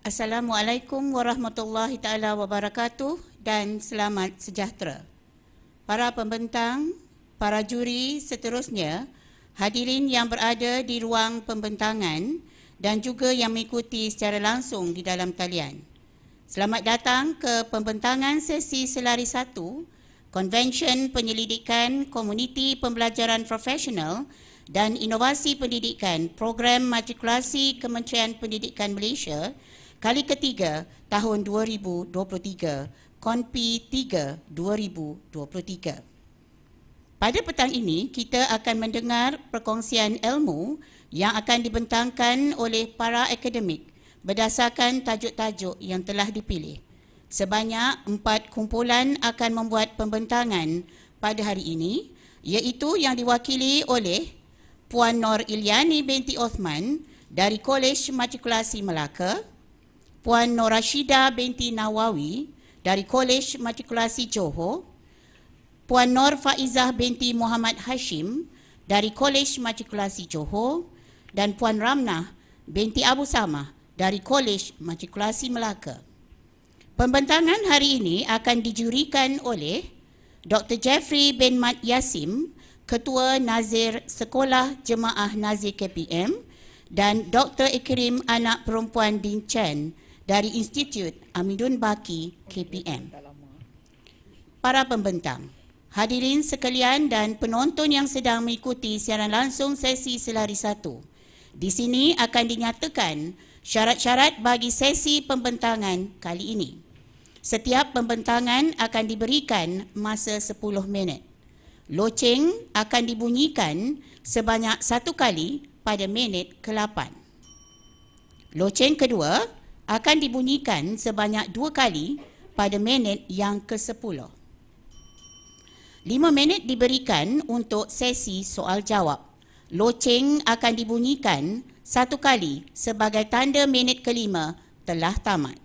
Assalamualaikum warahmatullahi taala wabarakatuh dan selamat sejahtera. Para pembentang, para juri seterusnya, hadirin yang berada di ruang pembentangan dan juga yang mengikuti secara langsung di dalam talian. Selamat datang ke pembentangan sesi Selari 1, Konvensyen Penyelidikan Komuniti Pembelajaran Profesional dan Inovasi Pendidikan Program Matrikulasi Kementerian Pendidikan Malaysia kali ketiga tahun 2023, KonPPI-3 2023. Pada petang ini, kita akan mendengar perkongsian ilmu yang akan dibentangkan oleh para akademik berdasarkan tajuk-tajuk yang telah dipilih. Sebanyak 4 kumpulan akan membuat pembentangan pada hari ini, iaitu yang diwakili oleh Puan Nur Ilyani binti Osman dari Kolej Matrikulasi Melaka, Puan Nur Rashida binti Nawawi dari Kolej Matrikulasi Johor, Puan Nur Faizah binti Muhammad Hashim dari Kolej Matrikulasi Johor dan Puan Ramnah binti Abu Samah dari Kolej Matrikulasi Melaka. Pembentangan hari ini akan dijurikan oleh Dr. Jeffrey bin Mat Yasim, Ketua Nazir Sekolah Jemaah Nazir KPM, dan Dr. Ikrim Anak Perempuan Din Chen dari Institut Amidun Baki KPM. Para pembentang, hadirin sekalian dan penonton yang sedang mengikuti siaran langsung sesi Selari 1. Di sini akan dinyatakan syarat-syarat bagi sesi pembentangan kali ini. Setiap pembentangan akan diberikan masa 10 minit. Loceng akan dibunyikan sebanyak 1 kali pada minit ke-8. Loceng kedua akan dibunyikan sebanyak 2 kali pada minit yang ke-10. 5 minit diberikan untuk sesi soal jawab. Loceng akan dibunyikan 1 kali sebagai tanda minit ke-5 telah tamat.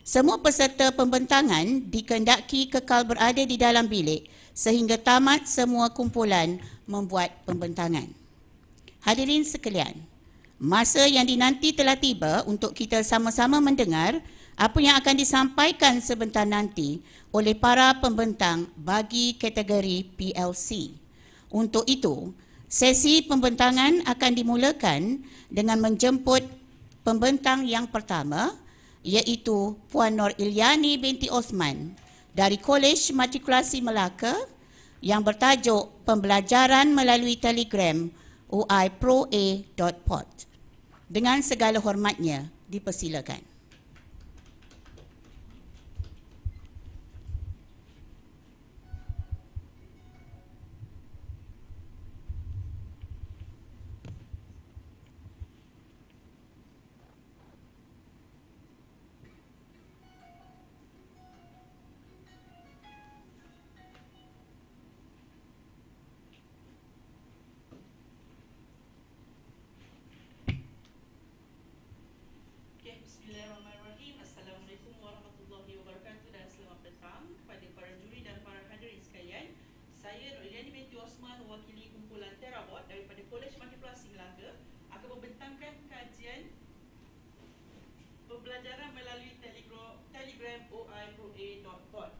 Semua peserta pembentangan dikehendaki kekal berada di dalam bilik sehingga tamat semua kumpulan membuat pembentangan. Hadirin sekalian, masa yang dinanti telah tiba untuk kita sama-sama mendengar apa yang akan disampaikan sebentar nanti oleh para pembentang bagi kategori PLC. Untuk itu, sesi pembentangan akan dimulakan dengan menjemput pembentang yang pertama, iaitu Puan Nur Ilyani binti Osman dari Kolej Matrikulasi Melaka yang bertajuk Pembelajaran melalui Telegram uiproa.pod. Dengan segala hormatnya, dipersilakan. Bismillahirrahmanirrahim. Assalamualaikum warahmatullahi wabarakatuh dan selamat petang kepada para juri dan para hadirin sekalian. Saya Nur Ilyani binti Osman, mewakili kumpulan Terabot daripada Kolej Matrikulasi Melaka akan membentangkan kajian pembelajaran melalui Telegram uiproa.pod.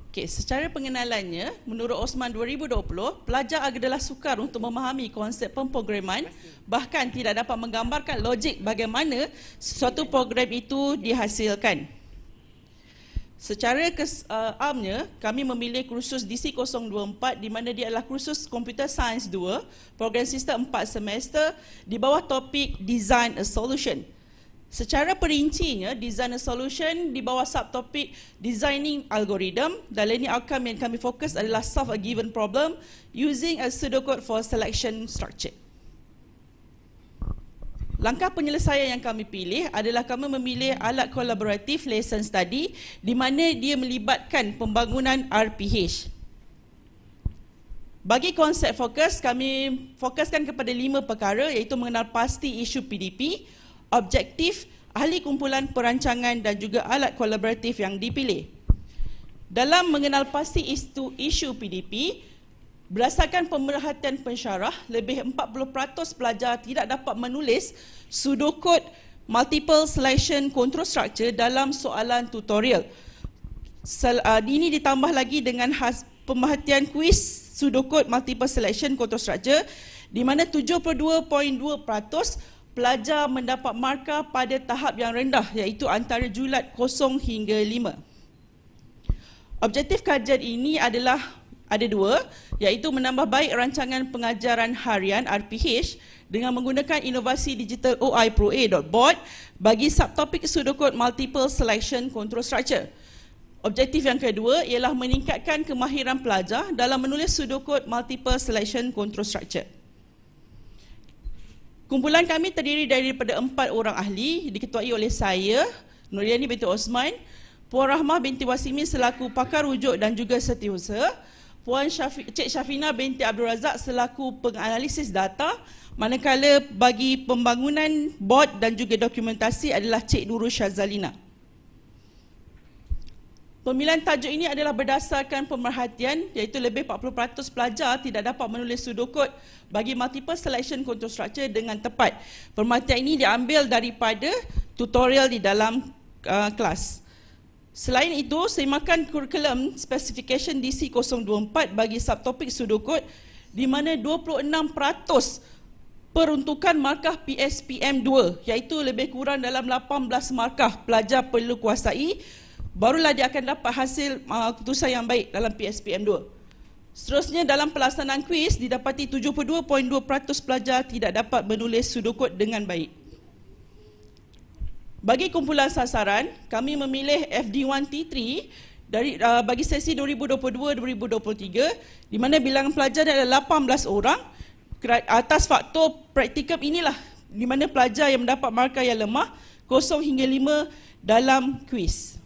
Okey, secara pengenalannya, menurut Osman 2020, pelajar adalah sukar untuk memahami konsep pemprograman, bahkan tidak dapat menggambarkan logik bagaimana suatu program itu dihasilkan. Secara amnya, kami memilih kursus DC024 di mana dia adalah kursus Computer Science 2, program sistem 4 semester di bawah topik Design a Solution. Secara perincinya, Design a Solution di bawah subtopik Designing Algorithm, dan learning outcome yang kami fokus adalah solve a given problem using a pseudocode for selection structure. Langkah penyelesaian yang kami pilih adalah kami memilih alat kolaboratif lesson study di mana dia melibatkan pembangunan RPH. Bagi konsep fokus, kami fokuskan kepada 5 perkara iaitu mengenal pasti isu PDP, objektif, ahli kumpulan perancangan dan juga alat kolaboratif yang dipilih. Dalam mengenal pasti isu PDP, Berdasarkan pemerhatian pensyarah, lebih 40% pelajar tidak dapat menulis pseudocode multiple selection control structure dalam soalan tutorial. Ini ditambah lagi dengan pemerhatian kuis pseudocode multiple selection control structure, di mana 72.2% pelajar mendapat markah pada tahap yang rendah, iaitu antara julat 0 hingga 5. Objektif kajian ini adalah ada dua, iaitu menambah baik rancangan pengajaran harian RPH dengan menggunakan inovasi digital OI-ProA.board bagi subtopik pseudocode multiple selection control structure. Objektif yang kedua ialah meningkatkan kemahiran pelajar dalam menulis pseudocode multiple selection control structure. Kumpulan kami terdiri daripada 4 orang ahli, diketuai oleh saya, Nuriani binti Osman, Puan Rahmah binti Wasimi selaku pakar rujuk dan juga setiausaha, Cik Syafina binti Abdul Razak selaku penganalisis data, manakala bagi pembangunan bot dan juga dokumentasi adalah Cik Nurul Syazalina. Pemilihan tajuk ini adalah berdasarkan pemerhatian, iaitu lebih 40% pelajar tidak dapat menulis pseudocode bagi multiple selection control structure dengan tepat. Pemerhatian ini diambil daripada tutorial di dalam kelas. Selain itu, semakan kurikulum specification DC024 bagi subtopik pseudocode, di mana 26% peruntukan markah PSPM2, iaitu lebih kurang dalam 18 markah pelajar perlu kuasai, barulah dia akan dapat hasil keputusan yang baik dalam PSPM2. Seterusnya, dalam pelaksanaan kuis, didapati 72.2% pelajar tidak dapat menulis pseudocode dengan baik. Bagi kumpulan sasaran, kami memilih FD1T3 bagi sesi 2022-2023, di mana bilangan pelajar adalah 18 orang. Atas faktor praktikum inilah di mana pelajar yang mendapat markah yang lemah 0 hingga 5 dalam kuis.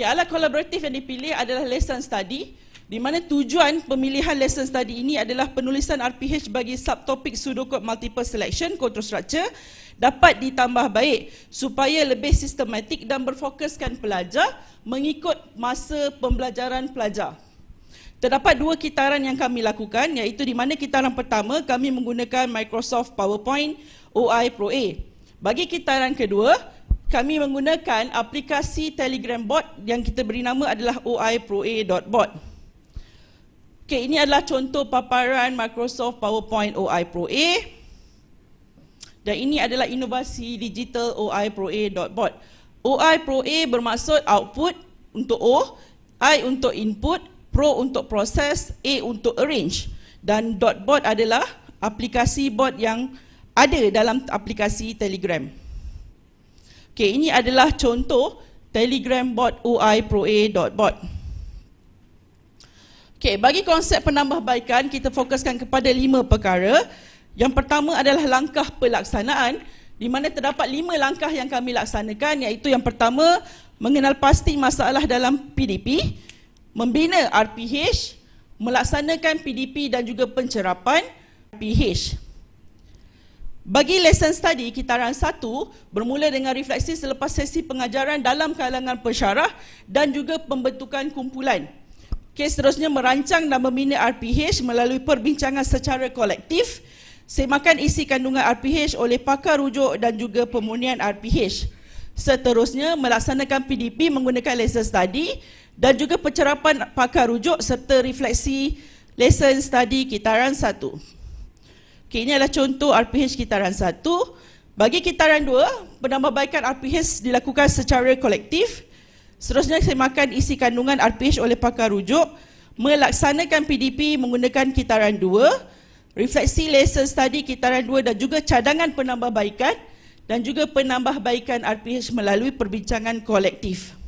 Alat kolaboratif yang dipilih adalah lesson study, di mana tujuan pemilihan lesson study ini adalah penulisan RPH bagi subtopik pseudocode multiple selection control structure dapat ditambah baik supaya lebih sistematik dan berfokuskan pelajar mengikut masa pembelajaran pelajar. Terdapat 2 kitaran yang kami lakukan, iaitu di mana kitaran pertama kami menggunakan Microsoft PowerPoint OI-ProA. Bagi kitaran kedua, kami menggunakan aplikasi Telegram bot yang kita beri nama adalah OI-ProA.board. Ini adalah contoh paparan Microsoft PowerPoint OI-ProA. Dan ini adalah inovasi digital OI-ProA.board. OI-ProA bermaksud output untuk O, I untuk input, Pro untuk proses, A untuk arrange. Dan .board adalah aplikasi bot yang ada dalam aplikasi Telegram. Ini adalah contoh Telegram bot OI-ProA.board. Bagi konsep penambahbaikan, kita fokuskan kepada 5 perkara. Yang pertama adalah langkah pelaksanaan, di mana terdapat 5 langkah yang kami laksanakan, iaitu yang pertama, mengenal pasti masalah dalam PDP, membina RPH, melaksanakan PDP dan juga pencerapan RPH. Bagi lesson study, kitaran 1 bermula dengan refleksi selepas sesi pengajaran dalam kalangan pensyarah dan juga pembentukan kumpulan. Seterusnya, merancang dan membina RPH melalui perbincangan secara kolektif, semakan isi kandungan RPH oleh pakar rujuk dan juga pemurnian RPH. Seterusnya, melaksanakan PDP menggunakan lesson study dan juga pencerapan pakar rujuk serta refleksi lesson study kitaran 1. Ini adalah contoh RPH kitaran 1. Bagi kitaran 2, penambahbaikan RPH dilakukan secara kolektif. Seterusnya, semakan isi kandungan RPH oleh pakar rujuk, melaksanakan PDP menggunakan kitaran 2, refleksi lesson study kitaran 2 dan juga cadangan penambahbaikan dan juga penambahbaikan RPH melalui perbincangan kolektif.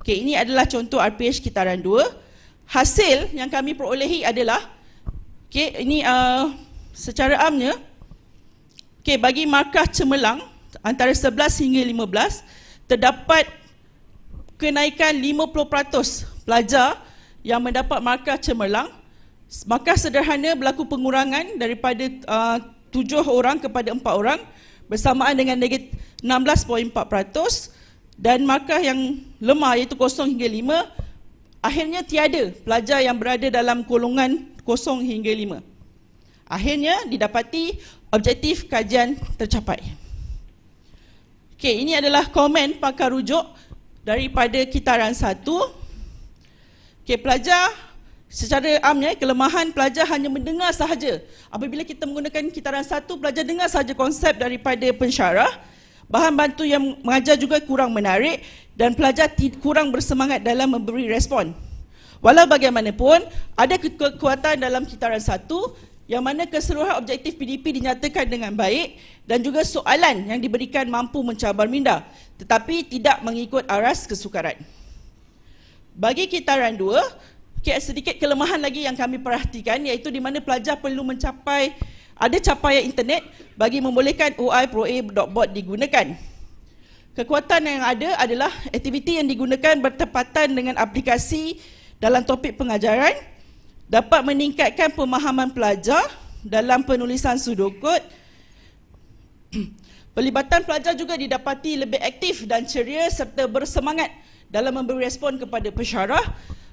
Ini adalah contoh RPH kitaran 2. Hasil yang kami perolehi adalah, ini secara amnya, bagi markah cemerlang antara 11 hingga 15, terdapat kenaikan 50% pelajar yang mendapat markah cemerlang. Markah sederhana berlaku pengurangan daripada 7 orang kepada 4 orang bersamaan dengan negatif 16.4%, dan markah yang lemah iaitu 0 hingga 5 Akhirnya tiada pelajar yang berada dalam golongan 0 hingga 5. Akhirnya didapati objektif kajian tercapai. Okey, ini adalah komen pakar rujuk daripada kitaran 1. Okey, pelajar secara amnya kelemahan pelajar hanya mendengar sahaja. Apabila kita menggunakan kitaran 1, pelajar dengar sahaja konsep daripada pensyarah. Bahan bantu yang mengajar juga kurang menarik dan pelajar kurang bersemangat dalam memberi respon. Walau bagaimanapun, ada kekuatan dalam kitaran 1 yang mana keseluruhan objektif PDP dinyatakan dengan baik dan juga soalan yang diberikan mampu mencabar minda tetapi tidak mengikut aras kesukaran. Bagi kitaran 2, sedikit kelemahan lagi yang kami perhatikan iaitu di mana pelajar perlu mencapai ada capaian internet bagi membolehkan OI-ProA.board digunakan. Kekuatan yang ada adalah aktiviti yang digunakan bertepatan dengan aplikasi dalam topik pengajaran, dapat meningkatkan pemahaman pelajar dalam penulisan sudokod. Pelibatan pelajar juga didapati lebih aktif dan ceria serta bersemangat dalam memberi respon kepada pensyarah.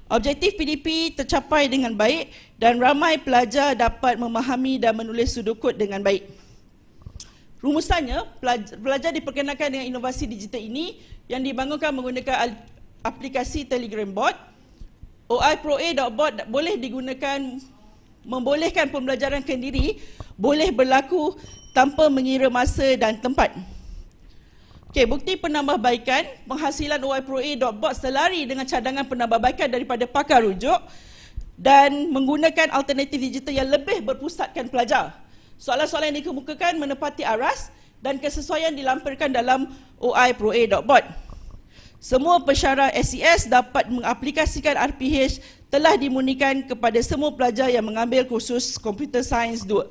Objektif PDP tercapai dengan baik dan ramai pelajar dapat memahami dan menulis sudokod dengan baik. Rumusannya, pelajar diperkenalkan dengan inovasi digital ini yang dibangunkan menggunakan aplikasi Telegram bot. OI-ProA.board boleh digunakan membolehkan pembelajaran kendiri boleh berlaku tanpa mengira masa dan tempat. Okey, bukti penambahbaikan penghasilan OI-ProA.board selari dengan cadangan penambahbaikan daripada pakar rujuk dan menggunakan alternatif digital yang lebih berpusatkan pelajar. Soalan-soalan yang dikemukakan menepati aras dan kesesuaian dilampirkan dalam OI-ProA.board. Semua pensyarah SES dapat mengaplikasikan RPH telah dimurnikan kepada semua pelajar yang mengambil kursus Computer Science 2.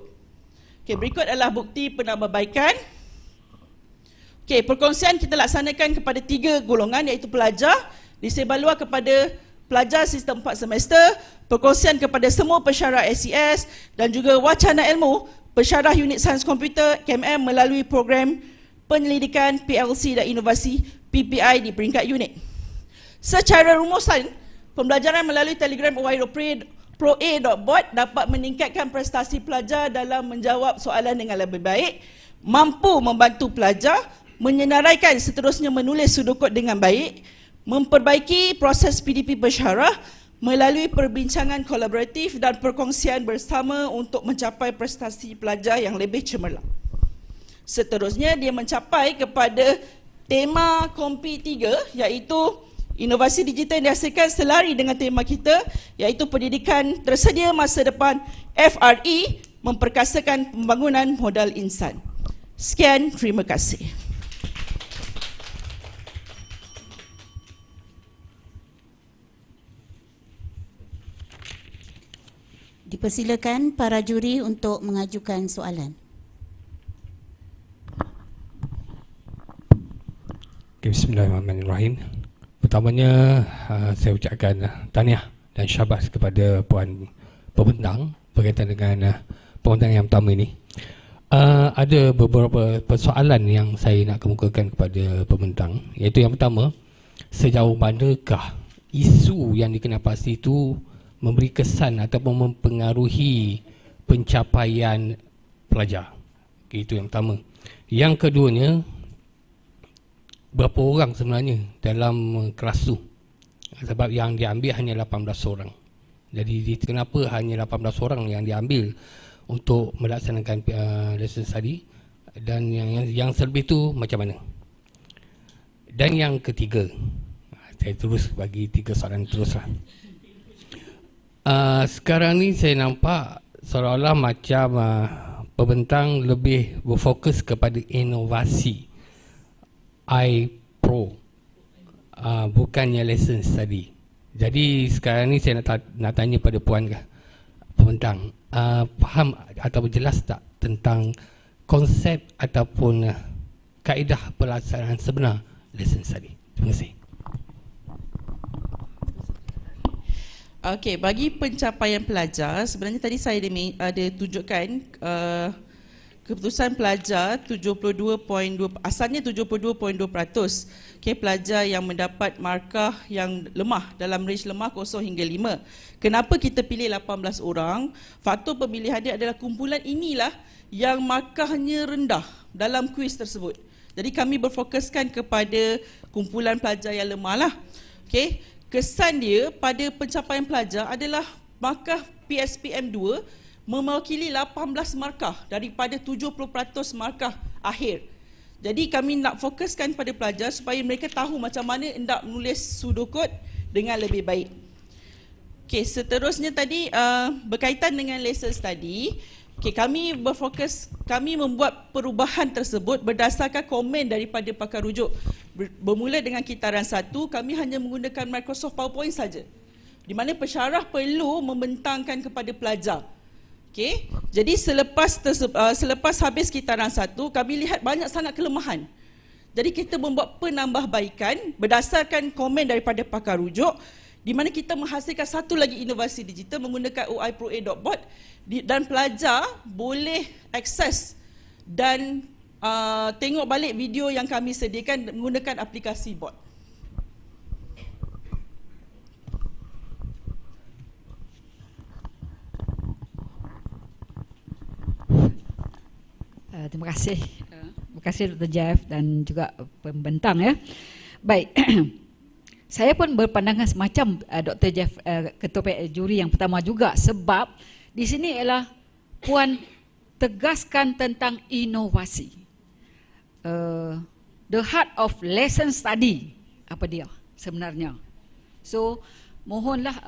Okey, berikut adalah bukti penambahbaikan. Okey, perkongsian kita laksanakan kepada 3 golongan iaitu pelajar, disebalua kepada pelajar sistem 4 semester, perkongsian kepada semua pensyarah SES dan juga wacana ilmu pensyarah unit sains komputer KMM melalui program penyelidikan PLC dan inovasi PPI di peringkat unit. Secara rumusan, pembelajaran melalui Telegram OI-ProA.board dapat meningkatkan prestasi pelajar dalam menjawab soalan dengan lebih baik, mampu membantu pelajar menyenaraikan seterusnya menulis sudokod dengan baik, memperbaiki proses PDP pensyarah melalui perbincangan kolaboratif dan perkongsian bersama untuk mencapai prestasi pelajar yang lebih cemerlang. Seterusnya, dia mencapai kepada tema KonPPI-3 iaitu inovasi digital yang dihasilkan selari dengan tema kita iaitu pendidikan tersedia masa depan FRE memperkasakan pembangunan modal insan. Sekian, terima kasih. Dipersilakan para juri untuk mengajukan soalan. Bismillahirrahmanirrahim. Pertamanya saya ucapkan tahniah dan syabas kepada Puan Pembentang berkaitan dengan pembentang yang pertama ini. Ada beberapa persoalan yang saya nak kemukakan kepada pembentang, iaitu yang pertama, sejauh manakah isu yang dikenal pasti itu memberi kesan ataupun mempengaruhi pencapaian pelajar. Itu yang pertama. Yang keduanya, berapa orang sebenarnya dalam kelas tu? Sebab yang diambil hanya 18 orang. Jadi kenapa hanya 18 orang yang diambil untuk melaksanakan lesson study, dan yang selebih tu macam mana? Dan yang ketiga, saya terus bagi 3 soalan teruslah. Sekarang ni saya nampak seolah-olah macam pembentang lebih berfokus kepada inovasi iPro, bukannya lesson study. Jadi sekarang ni saya nak tanya pada puan pembentang, faham atau jelas tak tentang konsep ataupun kaedah pelaksanaan sebenar lesson study? Terima kasih. Okey, bagi pencapaian pelajar, sebenarnya tadi saya ada tunjukkan keputusan pelajar 72.2, asalnya 72.2%. Okay, pelajar yang mendapat markah yang lemah dalam range lemah 0 hingga 5. Kenapa kita pilih 18 orang? Faktor pemilihan dia adalah kumpulan inilah yang markahnya rendah dalam kuis tersebut. Jadi kami berfokuskan kepada kumpulan pelajar yang lemah lah. Okay. Kesan dia pada pencapaian pelajar adalah markah PSPM2 mewakili 18 markah daripada 70% markah akhir. Jadi kami nak fokuskan pada pelajar supaya mereka tahu macam mana hendak menulis pseudocode dengan lebih baik. Okey, seterusnya tadi berkaitan dengan lesson study. Okey, kami membuat perubahan tersebut berdasarkan komen daripada pakar rujuk. Bermula dengan kitaran 1, kami hanya menggunakan Microsoft PowerPoint saja. Di mana pensyarah perlu membentangkan kepada pelajar. Okay. Jadi selepas habis kitaran 1, kami lihat banyak sangat kelemahan. Jadi kita membuat penambahbaikan berdasarkan komen daripada pakar rujuk, di mana kita menghasilkan satu lagi inovasi digital menggunakan OIProA.bot dan pelajar boleh akses dan tengok balik video yang kami sediakan menggunakan aplikasi bot. Terima kasih. Terima kasih Dr. Jeff dan juga pembentang ya. Baik. Saya pun berpandangan semacam Dr. Jeff, ketua juri yang pertama juga, sebab di sini ialah Puan tegaskan tentang inovasi. The heart of lesson study, apa dia sebenarnya. So mohonlah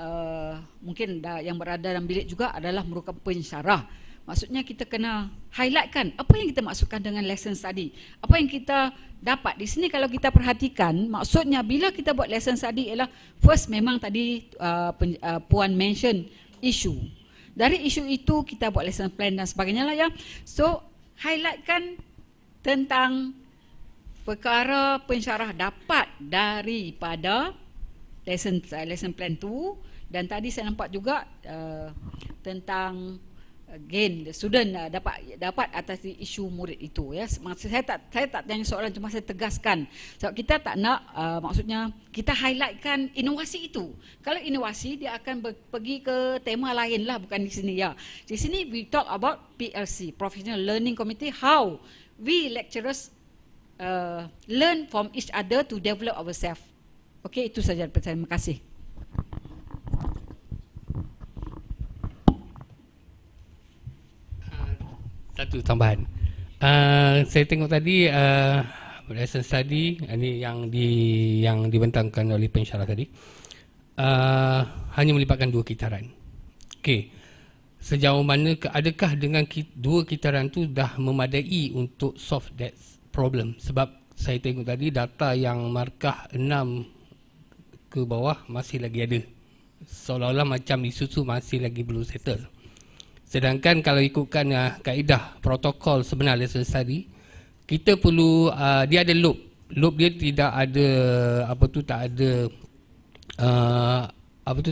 mungkin yang berada dalam bilik juga adalah merupakan pensyarah. Maksudnya kita kena highlightkan apa yang kita maksudkan dengan lesson study. Apa yang kita dapat di sini kalau kita perhatikan, maksudnya bila kita buat lesson study ialah first memang tadi Puan mention isu. Dari isu itu kita buat lesson plan dan sebagainya lah ya. So highlightkan tentang perkara pensyarah dapat daripada lesson plan tu, dan tadi saya nampak juga tentang again student dapat atasi isu murid itu ya. Saya tak tanya soalan, cuma saya tegaskan sebab kita tak nak maksudnya kita highlightkan inovasi itu. Kalau inovasi dia akan pergi ke tema lain lah, bukan di sini ya. Di sini we talk about PLC, Professional Learning Committee, how we lecturers learn from each other to develop ourselves. Okey, itu saja daripada saya. Terima kasih. Satu tambahan. Saya tengok tadi lesson study ini yang dibentangkan oleh pensyarah tadi hanya melibatkan 2 kitaran. Okey. Sejauh mana adakah dengan 2 kitaran tu dah memadai untuk solve that problem? Sebab saya tengok tadi data yang markah 6 ke bawah masih lagi ada. Seolah-olah macam isu tu masih lagi belum settle. Sedangkan kalau ikutkan kaedah protokol sebenar lesson study, kita perlu dia ada loop. Loop dia tidak ada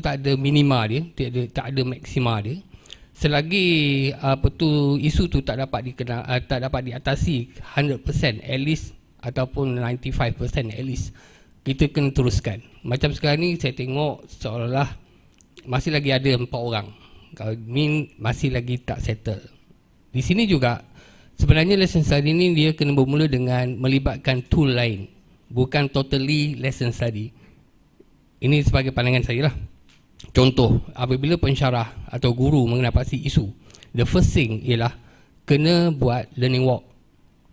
tak ada minima dia, tak ada maksima dia. Selagi isu tu tak dapat diatasi 100% at least ataupun 95% at least, kita kena teruskan. Macam sekarang ni saya tengok seolah-olah masih lagi ada 4 orang. Kalau masih lagi tak settle. Di sini juga sebenarnya lesson study ni dia kena bermula dengan melibatkan tool lain, bukan totally lesson study. Ini sebagai pandangan saya lah. Contoh, apabila pensyarah atau guru mengenal pasti isu, the first thing ialah kena buat learning walk.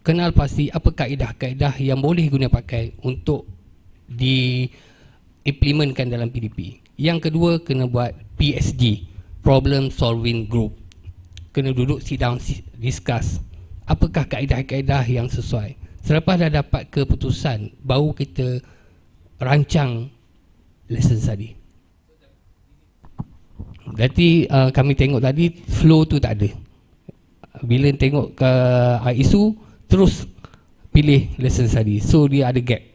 Kenal pasti apa kaedah-kaedah yang boleh guna pakai untuk diimplementkan dalam PDP. Yang kedua, kena buat PSG, Problem Solving Group. Kena duduk sit down, discuss apakah kaedah-kaedah yang sesuai. Selepas dah dapat keputusan, baru kita rancang lesson study. Berarti kami tengok tadi flow tu tak ada. Bila tengok ke isu, terus pilih lesson study. So dia ada gap.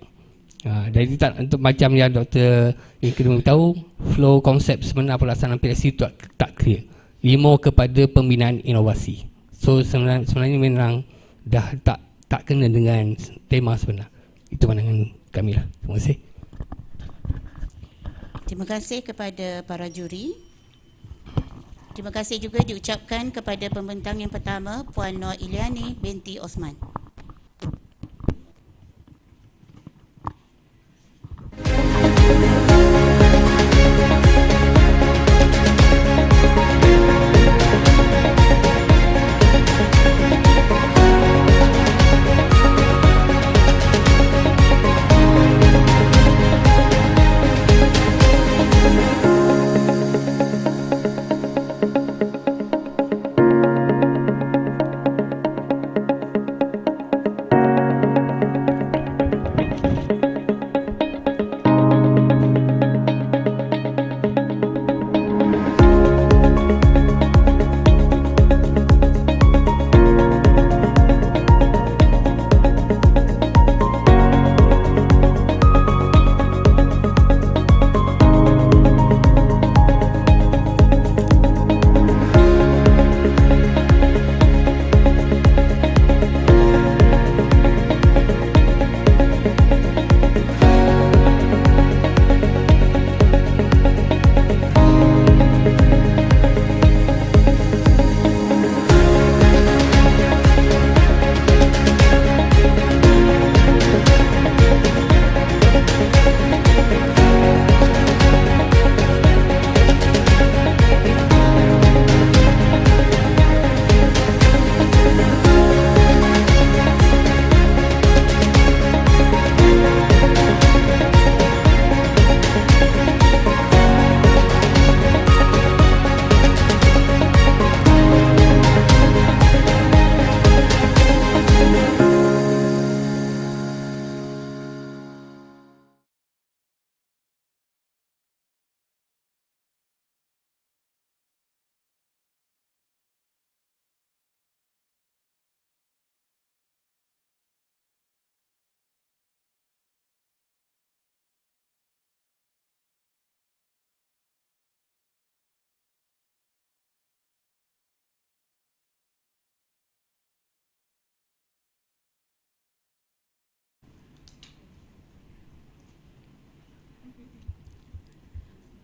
Jadi tak untuk macam yang Dr. yang kena tahu, flow konsep sebenar pelaksanaan PLC tak clear. Dia more kepada pembinaan inovasi. So sebenarnya memang dah tak kena dengan tema sebenar. Itu pandangan kami lah. Terima kasih. Terima kasih kepada para juri. Terima kasih juga diucapkan kepada pembentang yang pertama, Puan Nur Iliani binti Osman.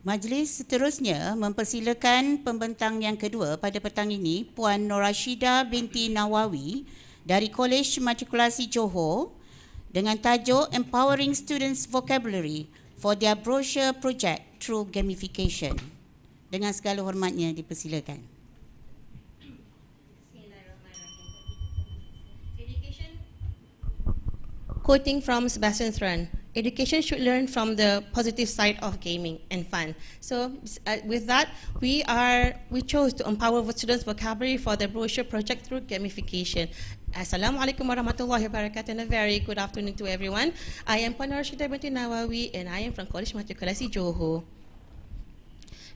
Majlis seterusnya mempersilakan pembentang yang kedua pada petang ini, Puan Norashida binti Nawawi dari Kolej Matrikulasi Johor dengan tajuk Empowering Students Vocabulary for their Brochure Project through Gamification. Dengan segala hormatnya dipersilakan. Quoting from Sebastian Thrun, education should learn from the positive side of gaming and fun. So with that, we chose to empower students' vocabulary for the brochure project through gamification. Assalamualaikum warahmatullahi wabarakatuh and a very good afternoon to everyone. I am Puan Norashida binti Nawawi and I am from College Matrikulasi Johor.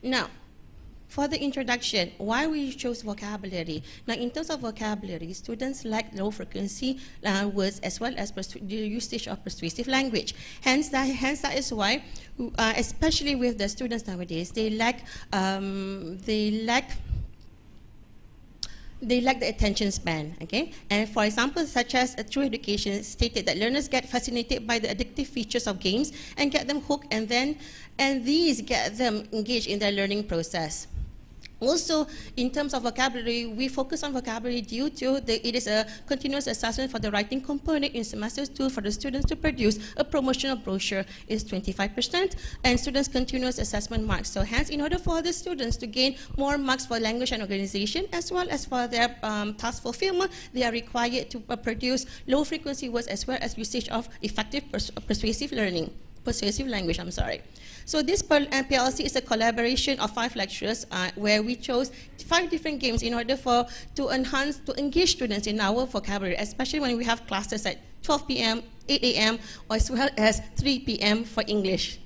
Now, for the introduction, why we chose vocabulary. Now, in terms of vocabulary, students like low frequency words as well as the usage of persuasive language. Hence that is why, especially with the students nowadays, they lack the attention span, okay? And for example, such as True Education stated that learners get fascinated by the addictive features of games and get them hooked, and these get them engaged in their learning process. Also, in terms of vocabulary, we focus on vocabulary due to it is a continuous assessment for the writing component in semester 2 for the students to produce a promotional brochure is 25% and students' continuous assessment marks. So hence, in order for the students to gain more marks for language and organization as well as for their task fulfillment, they are required to produce low frequency words as well as usage of effective persuasive language, I'm sorry. So this PLC is a collaboration of 5 lecturers where we chose 5 different games in order to engage students in our vocabulary, especially when we have classes at 12 p.m., 8 a.m., as well as 3 p.m. for English.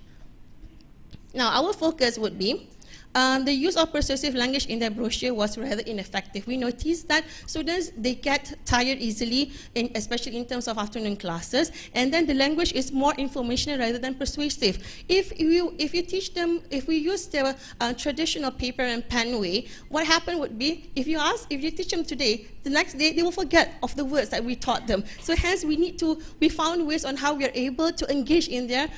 Now, our focus would be the use of persuasive language in their brochure was rather ineffective. We noticed that students, they get tired easily, especially in terms of afternoon classes, and then the language is more informational rather than persuasive. If you teach them, if we use the traditional paper and pen way, what happened would be, if you teach them today, the next day they will forget of the words that we taught them. So hence we found ways on how we are able to engage in their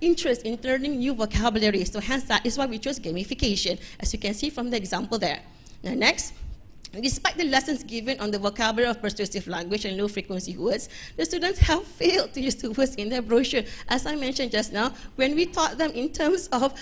interest in learning new vocabulary. So hence that is why we chose gamification, as you can see from the example there. Now next. Despite the lessons given on the vocabulary of persuasive language and low-frequency words, the students have failed to use the words in their brochure. As I mentioned just now, when we taught them in terms of,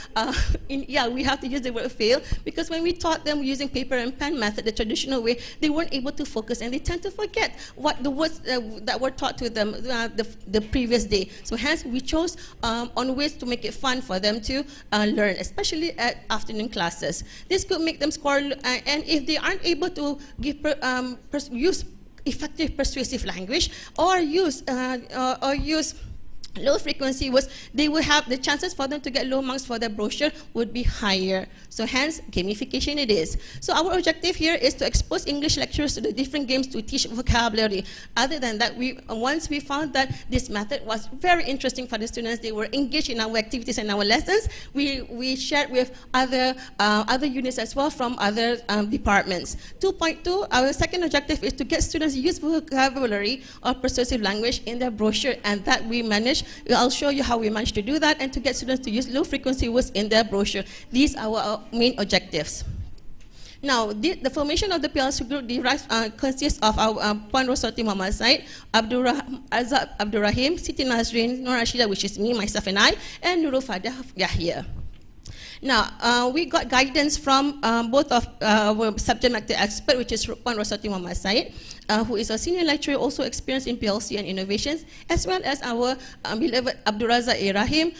we have to use the word fail, because when we taught them using paper and pen method, the traditional way, they weren't able to focus and they tend to forget what the words that were taught to them the previous day. So hence, we chose on ways to make it fun for them to learn, especially at afternoon classes. This could make them score, and if they aren't able to use effective persuasive language or use low frequency words, they will have the chances for them to get low marks for their brochure would be higher. So hence, gamification it is. So our objective here is to expose English lecturers to the different games to teach vocabulary. Other than that, once we found that this method was very interesting for the students, they were engaged in our activities and our lessons, we shared with other units as well from other departments. 2.2, our second objective is to get students to use vocabulary or persuasive language in their brochure, and that we managed. I'll show you how we managed to do that and to get students to use low frequency words in their brochure. These are our main objectives. Now, the formation of the PLC group consists of our Puan Rosati Muhammad Said, Azab Abdul Rahim, Siti Nazrin, Nur Rashida, which is me, myself and I, and Nurul Fadah Yahya. Now, we got guidance from both of our subject matter expert, which is Puan Rosati Muhammad Said, who is a senior lecturer also experienced in PLC and innovations, as well as our beloved Abdul Razak A. Rahim,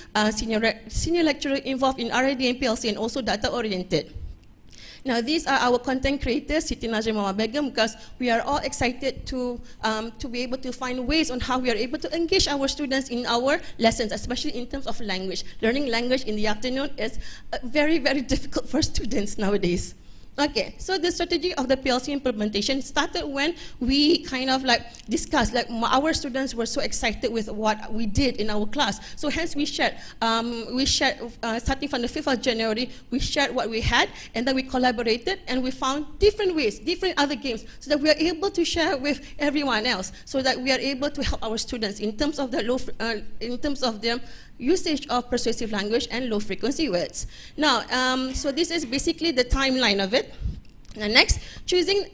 senior lecturer involved in R&D and PLC and also data-oriented. Now, these are our content creators, Siti Nazrin Mama Begum, because we are all excited to be able to find ways on how we are able to engage our students in our lessons, especially in terms of language. Learning language in the afternoon is very, very difficult for students nowadays. Okay, so the strategy of the PLC implementation started when we kind of discussed, our students were so excited with what we did in our class. So hence we shared starting from the 5th of January, we shared what we had, and then we collaborated, and we found different ways, different other games, so that we are able to share with everyone else, so that we are able to help our students in terms of their usage of persuasive language and low frequency words. Now, so this is basically the timeline of it. Now next,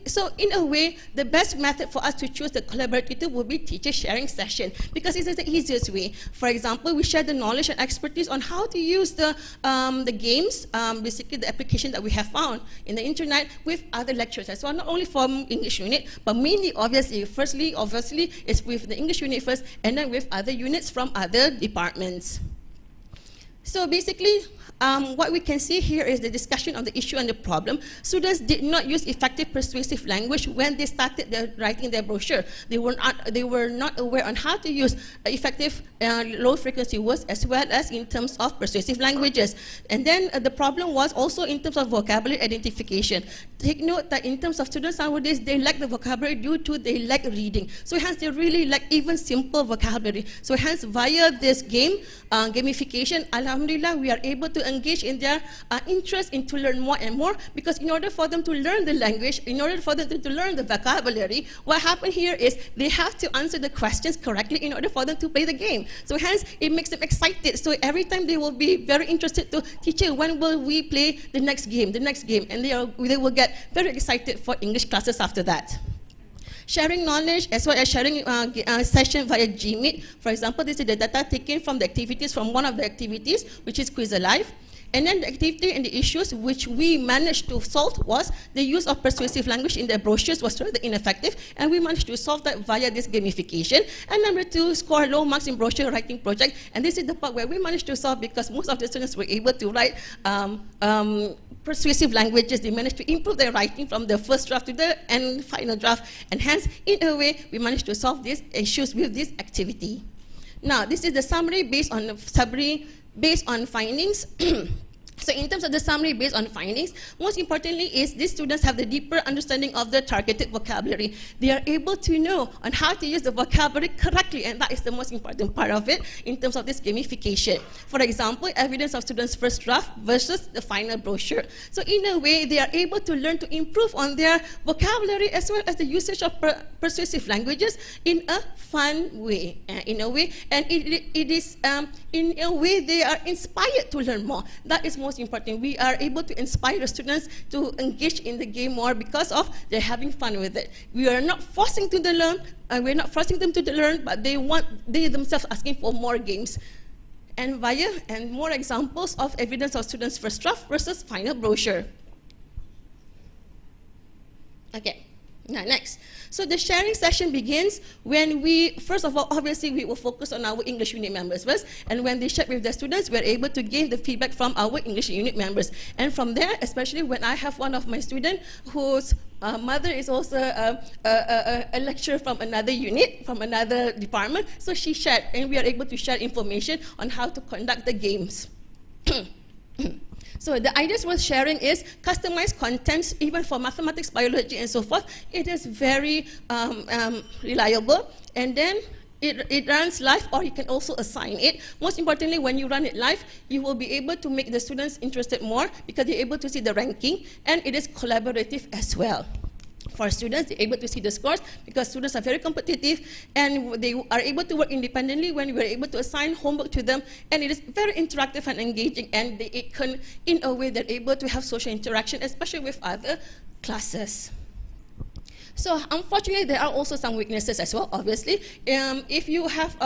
so in a way, the best method for us to choose the collaborative would be teacher sharing session, because it is the easiest way. For example, we share the knowledge and expertise on how to use the games, basically the application that we have found in the internet with other lecturers as well, not only from English unit, but mainly obviously it's with the English unit first, and then with other units from other departments. So basically, what we can see here is the discussion of the issue and the problem. Students did not use effective persuasive language when they started writing their brochure. They were not aware on how to use effective low frequency words as well as in terms of persuasive languages. And then the problem was also in terms of vocabulary identification. Take note that in terms of students nowadays, they lack the vocabulary due to they lack reading. So hence they really lack even simple vocabulary. So hence via this game, gamification, alhamdulillah, we are able to engage in their interest in to learn more and more, because in order for them to learn the language, in order for them to learn the vocabulary, what happened here is they have to answer the questions correctly in order for them to play the game. So hence, it makes them excited. So every time they will be very interested to, teacher, when will we play the next game, and they will get very excited for English classes after that. Sharing knowledge as well as sharing session via Gmeet. For example, this is the data taken from the activities from one of the activities, which is Quiz Alive. And then the activity and the issues which we managed to solve was the use of persuasive language in their brochures was rather ineffective, and we managed to solve that via this gamification. And number 2, score low marks in brochure writing project. And this is the part where we managed to solve, because most of the students were able to write persuasive languages. They managed to improve their writing from the first draft to the end final draft, and hence, in a way, we managed to solve these issues with this activity. Now, this is the summary based on the summary based on findings. So in terms of the summary based on findings, most importantly is these students have the deeper understanding of the targeted vocabulary. They are able to know on how to use the vocabulary correctly, and that is the most important part of it in terms of this gamification. For example, evidence of students' first draft versus the final brochure. So in a way, they are able to learn to improve on their vocabulary as well as the usage of persuasive languages in a fun way, and in a way they are inspired to learn more. That is most important. We are able to inspire the students to engage in the game more because of they're having fun with it. We are not forcing them to learn, but they themselves asking for more games. And more examples of evidence of students' first draft versus final brochure. Okay. Now, next. So the sharing session begins when first of all, obviously we will focus on our English unit members first, and when they share with their students, we're able to gain the feedback from our English unit members. And from there, especially when I have one of my students whose mother is also a lecturer from another unit, from another department, so she shared, and we are able to share information on how to conduct the games. So the ideas worth sharing is customized contents, even for mathematics, biology, and so forth. It is very reliable, and then it runs live, or you can also assign it. Most importantly, when you run it live, you will be able to make the students interested more because they're able to see the ranking, and it is collaborative as well. For students, they're able to see the scores because students are very competitive and they are able to work independently when we're able to assign homework to them, and it is very interactive and engaging, and in a way they're able to have social interaction, especially with other classes. So unfortunately, there are also some weaknesses as well, obviously. If you have,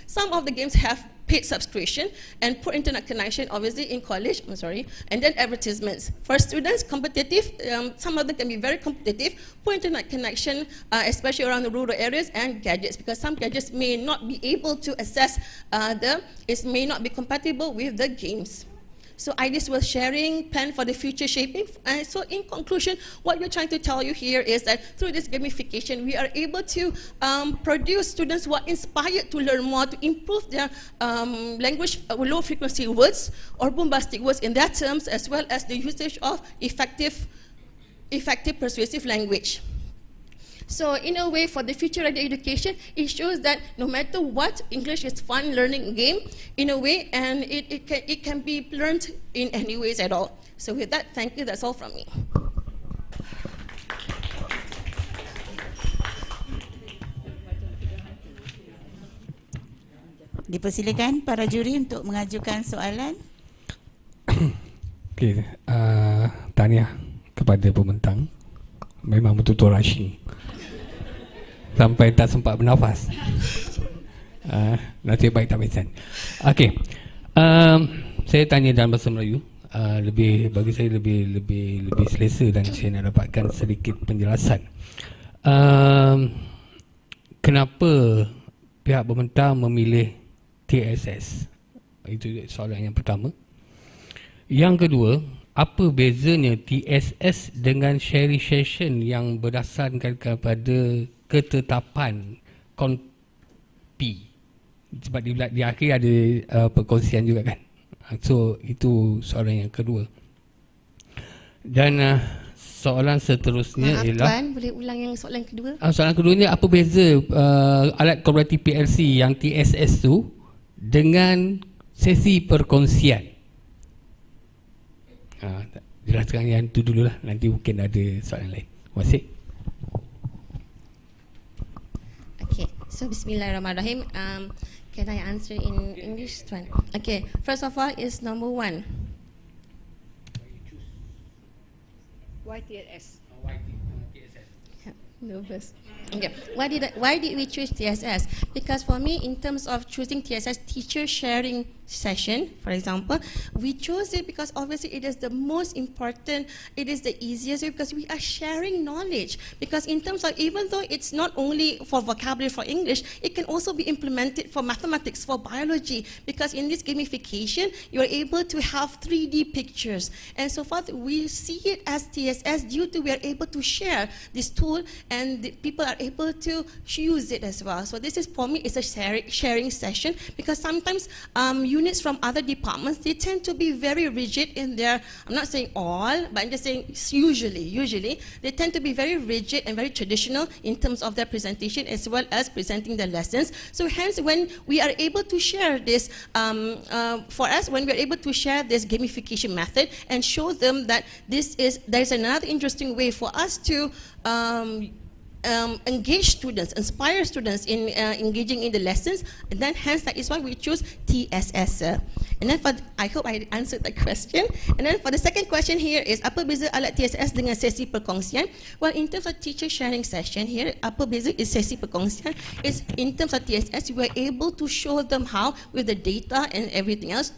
some of the games have paid subscription and poor internet connection, obviously in college, and then advertisements. For students, competitive, some of them can be very competitive, poor internet connection, especially around the rural areas, and gadgets, because some gadgets may not be able to access, it may not be compatible with the games. So ideas worth sharing, plan for the future shaping. And so in conclusion, what we're trying to tell you here is that through this gamification, we are able to produce students who are inspired to learn more, to improve their language, low frequency words or bombastic words in their terms, as well as the usage of effective persuasive language. So in a way, for the future-ready education, it shows that no matter what, English is fun learning game in a way, and it can be learned in any ways at all. So with that, thank you. That's all from me. Dipersilakan para juri untuk mengajukan soalan. Okey, tahniah kepada pembentang. Memang betul-betul rushing. Sampai tak sempat bernafas. Nasib baik tak pingsan. Okey. Saya tanya dalam bahasa Melayu. Bagi saya lebih selesa dan saya nak dapatkan sedikit penjelasan. Kenapa pihak pembentang memilih TSS? Itu soalan yang pertama. Yang kedua, apa bezanya TSS dengan sharing session yang berdasarkan kepada ketetapan KonPPI? Sebab di akhir ada perkongsian juga kan. So itu soalan yang kedua. Dan soalan seterusnya ialah, Tuan, boleh ulang yang soalan kedua? Soalan kedua ni, apa beza alat kolaboratif PLC yang TSS tu dengan sesi perkongsian? Jelaskan yang tu dululah, nanti mungkin ada soalan lain. Terima kasih. Okay, so Bismillahirrahmanirrahim. Can I answer in English, Tuan? Okay, first of all is number 1. Why TSS? Nervous. Okay. Why did we choose TSS? Because for me, in terms of choosing TSS, teacher sharing session, for example, we chose it because obviously it is the most important, it is the easiest way because we are sharing knowledge. Because in terms of, even though it's not only for vocabulary for English, it can also be implemented for mathematics, for biology, because in this gamification, you're able to have 3D pictures. And so forth, we see it as TSS due to we are able to share this tool and the people are able to use it as well. So this is, for me, it's a sharing session, because sometimes units from other departments, they tend to be very rigid in their, I'm not saying all, but I'm just saying usually they tend to be very rigid and very traditional in terms of their presentation as well as presenting the lessons. So hence, when we are able to share this, for us, when we are able to share this gamification method and show them that there's another interesting way for us to engage students, inspire students in engaging in the lessons, and then hence that is why we choose TSS. And then I hope I answered that question. And then for the second question here is, apa beza alat TSS dengan sesi perkongsian? Well, in terms of teacher sharing session here, apa beza is sesi perkongsian is, in terms of TSS, we were able to show them how, with the data and everything else,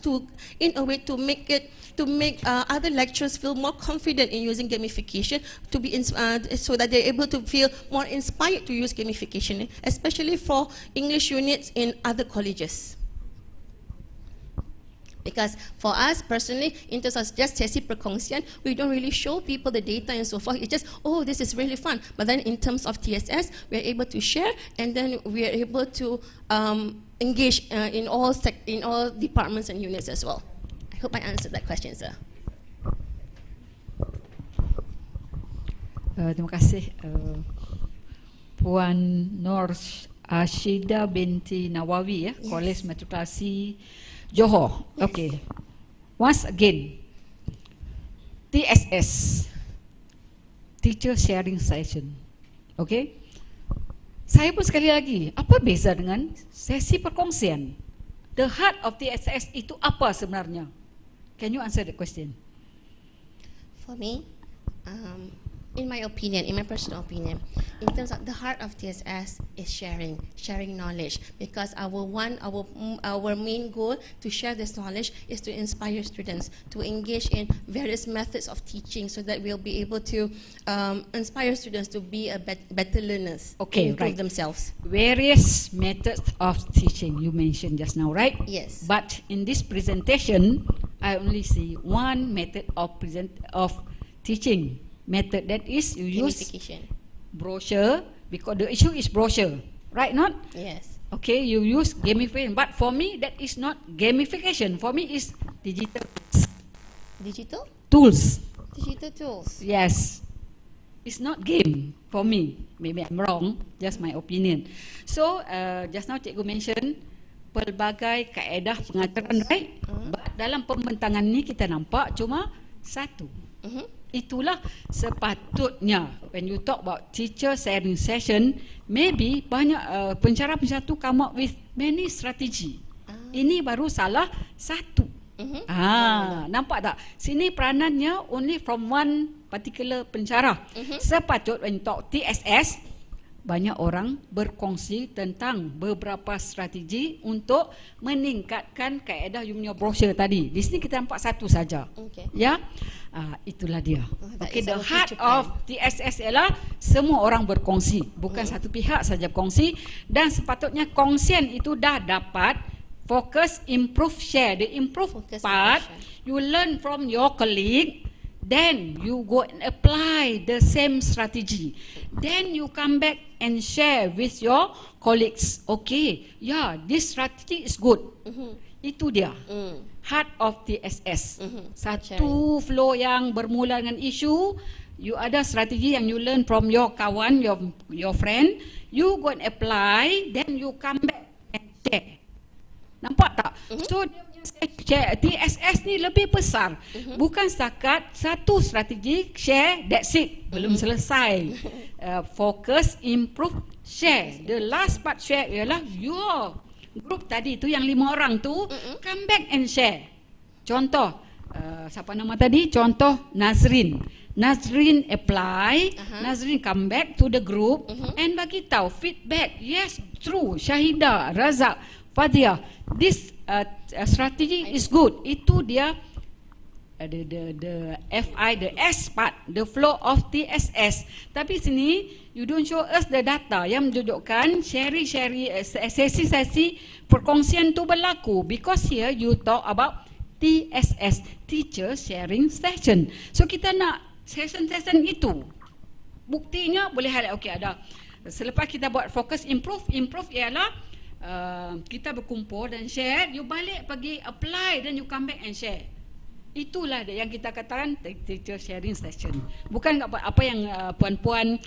in a way to make other lecturers feel more confident in using gamification, to be so that they're able to feel more inspired to use gamification, especially for English units in other colleges. Because for us personally, in terms of just sesi perkongsian, we don't really show people the data and so forth. It's just, oh, this is really fun. But then in terms of TSS, we're able to share, and then we are able to engage in all departments and units as well. I hope I answered that question, sir. Terima kasih Puan Nur Ashida binti Nawawi, Yes. Kolej Matrikulasi Johor. Okay. Once again, TSS, Teacher Sharing Session. Okay. Saya pun sekali lagi, apa beza dengan sesi perkongsian? The heart of TSS itu apa sebenarnya? Can you answer the question? For me, in my opinion, in my personal opinion, in terms of the heart of TSS is sharing knowledge, because our main goal to share this knowledge is to inspire students to engage in various methods of teaching, so that we'll be able to inspire students to be a better learners, Okay, improve right. themselves. Various methods of teaching you mentioned just now, right? Yes. But in this presentation, I only see one method of teaching method, that is you use Gamification. brochure, because the issue is brochure, right? Not? Yes. Okay, you use gamification, but for me that is not gamification. For me is digital Digital tools. tools. Yes, it's not game for me. Maybe I'm wrong, just my opinion. So just now Cikgu mention pelbagai kaedah pengajaran, right? But dalam pembentangan ni kita nampak cuma satu. Itulah sepatutnya, when you talk about teacher sharing session, maybe banyak pencara-pencara tu come up with many strategy. Ini baru salah satu. Nampak tak? Sini peranannya only from one particular pencara. Sepatut when you talk TSS, banyak orang berkongsi tentang beberapa strategi untuk meningkatkan kaedah you punya brochure tadi. Di sini kita nampak satu saja. Okay. Ya, itulah dia. That Okay, is the our heart future of plan. TSS ialah semua orang berkongsi, bukan satu pihak saja berkongsi, dan sepatutnya kongsian itu dah dapat focus, improve, share. The improve Focus, part, improve, share. you learn from your colleague, then you go and apply the same strategy. Then you come back and share with your colleagues. Okay, yeah, this strategy is good. Itu dia. Heart of TSS. Satu flow yang bermula dengan isu, you ada strategi yang you learn from your kawan, your friend, you go and apply, then you come back and share. Nampak tak? So TSS ni lebih besar. Bukan setakat satu strategi share, that's it. Belum selesai. Focus, improve, share. The last part share ialah your group tadi tu yang 5 orang tu come back and share. Contoh, siapa nama tadi? Contoh Nazrin. Nazrin apply, Nazrin come back to the group and bagi tahu feedback. Yes, true. Syahidah, Razak, Fadia, this strategy is good. Itu dia the FI, the S part, the flow of TSS. Tapi sini you don't show us the data yang menunjukkan sesi-sesi perkongsian tu berlaku, because here you talk about TSS, teacher sharing session. So kita nak session-session itu. Buktinya boleh highlight, okey ada. Selepas kita buat fokus improve ialah kita berkumpul dan share, you balik pergi apply dan you come back and share. Itulah yang kita katakan teacher sharing session. Bukan apa yang puan-puan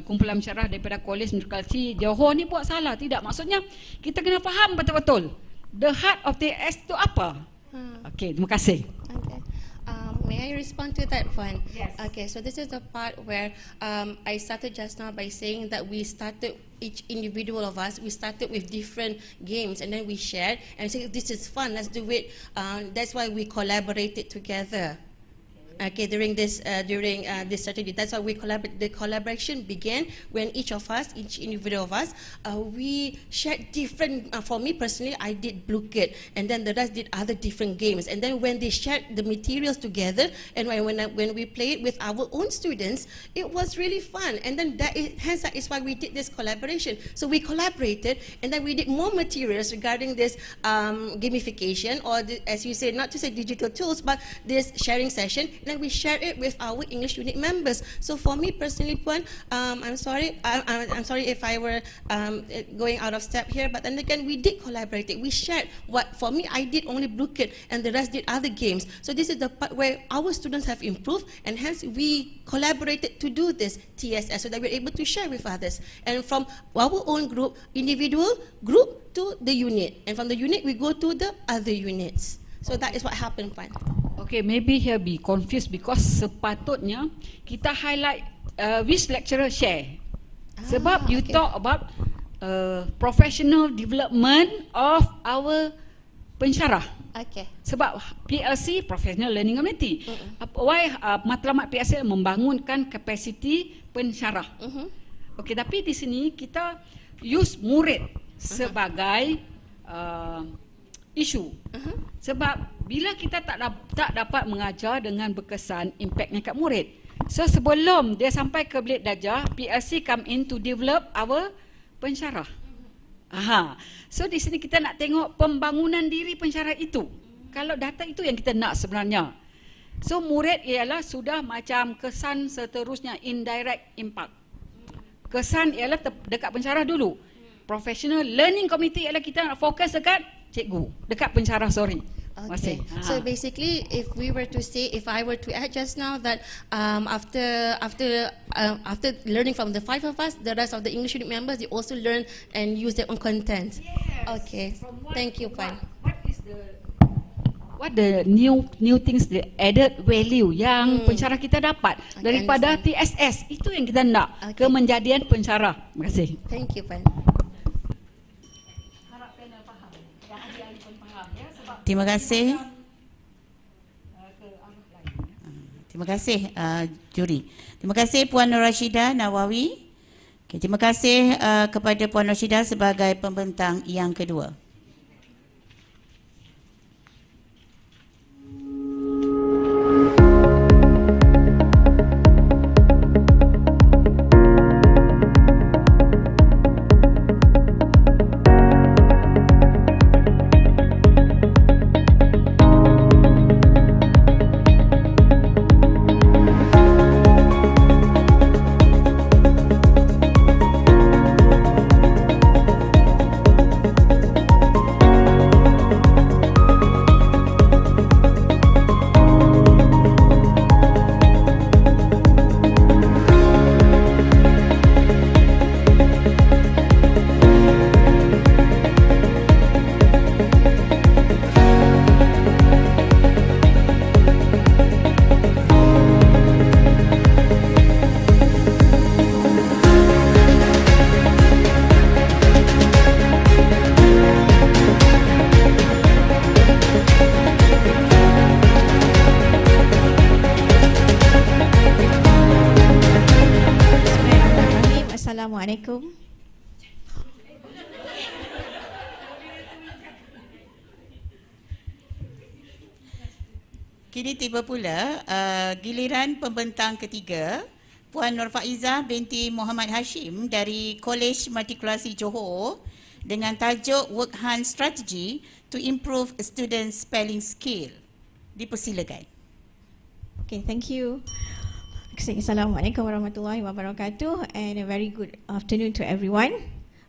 kumpulan mesyarah daripada Kolej Merupakan Johor ni buat salah. Tidak, maksudnya kita kena faham betul-betul the heart of TS itu apa. Okey, terima kasih. Okay. May I respond to that one? Yes. Okay, so this is the part where I started just now by saying that we started, each individual of us, we started with different games and then we shared and said, this is fun, let's do it. That's why we collaborated together. Okay, during this strategy, that's why the collaboration began when each individual of us, we shared different. For me personally, I did Blue Kit, and then the rest did other different games. And then when they shared the materials together, and when we played with our own students, it was really fun. And then hence that is why we did this collaboration. So we collaborated, and then we did more materials regarding this gamification, or as you say, not to say digital tools, but this sharing session. Then we share it with our English unit members. So for me personally, Puan, I'm sorry if I were going out of step here, but then again, we did collaborate. We shared. What for me, I did only Blue Kit, and the rest did other games. So this is the part where our students have improved, and hence we collaborated to do this TSS so that we're able to share with others. And from our own group, individual group to the unit, and from the unit we go to the other units. So that is what happened, Puan. Okay, maybe here be confused because sepatutnya kita highlight which lecturer share. Sebab you talk about professional development of our pensyarah. Okay. Sebab PLC, Professional Learning Community. Why matlamat PLC membangunkan kapasiti pensyarah. Okay, tapi di sini kita use murid sebagai isu. Sebab bila kita tak dapat mengajar dengan berkesan, impaknya kat murid. So sebelum dia sampai ke bilik darjah, PLC come in to develop our pensyarah. So di sini kita nak tengok pembangunan diri pensyarah itu. Kalau data itu yang kita nak sebenarnya. So murid ialah sudah macam kesan seterusnya, indirect impact. Kesan ialah dekat pensyarah dulu. Professional Learning Committee ialah kita nak fokus dekat cikgu, dekat pensyarah, sorry. Okay. So basically, if I were to add just now that after learning from the 5 of us, the rest of the English unit members, they also learn and use their own content. Yes. Okay. Thank you, Puan. What the new things, the added value yang pensyarah kita dapat daripada TSS, itu yang kita nak, kemenjadian pensyarah. Terima kasih. Thank you, Puan. Terima kasih. Terima kasih juri. Terima kasih Puan Nur Rashidah Nawawi. Okay, terima kasih kepada Puan Nur Rashidah sebagai pembentang yang kedua. Assalamualaikum. Kini tiba pula giliran pembentang ketiga, Puan Nur Faizah binti Muhammad Hashim dari Kolej Matrikulasi Johor dengan tajuk Work Hand Strategy to Improve Student Spelling Skill. Dipersilakan. Okay, thank you. Assalamualaikum warahmatullahi wabarakatuh, and a very good afternoon to everyone.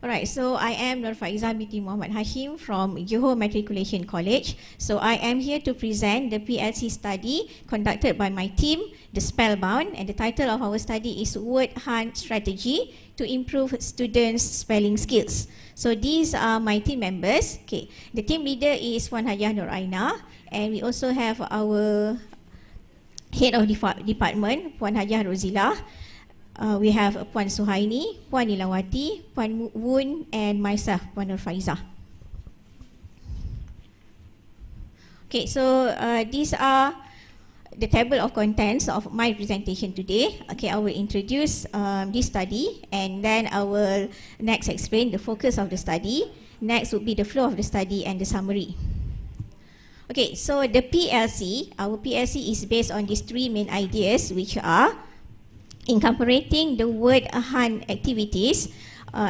Alright, so I am Nur Faizah binti Muhammad Hashim from Johor Matriculation College. So I am here to present the PLC study conducted by my team, the Spellbound, and the title of our study is Word Hunt Strategy to Improve Students' Spelling Skills. So these are my team members. Okay, the team leader is Puan Hajah Nur Aina, and we also have our Head of Department, Puan Hajah Rozilah. We have Puan Suhaini, Puan Nilawati, Puan Woon, and myself, Puan Nur Faizah. Okay, so these are the table of contents of my presentation today. Okay, I will introduce this study, and then I will next explain the focus of the study. Next would be the flow of the study and the summary. Okay, so the PLC, our PLC is based on these three main ideas, which are incorporating the word hunt activities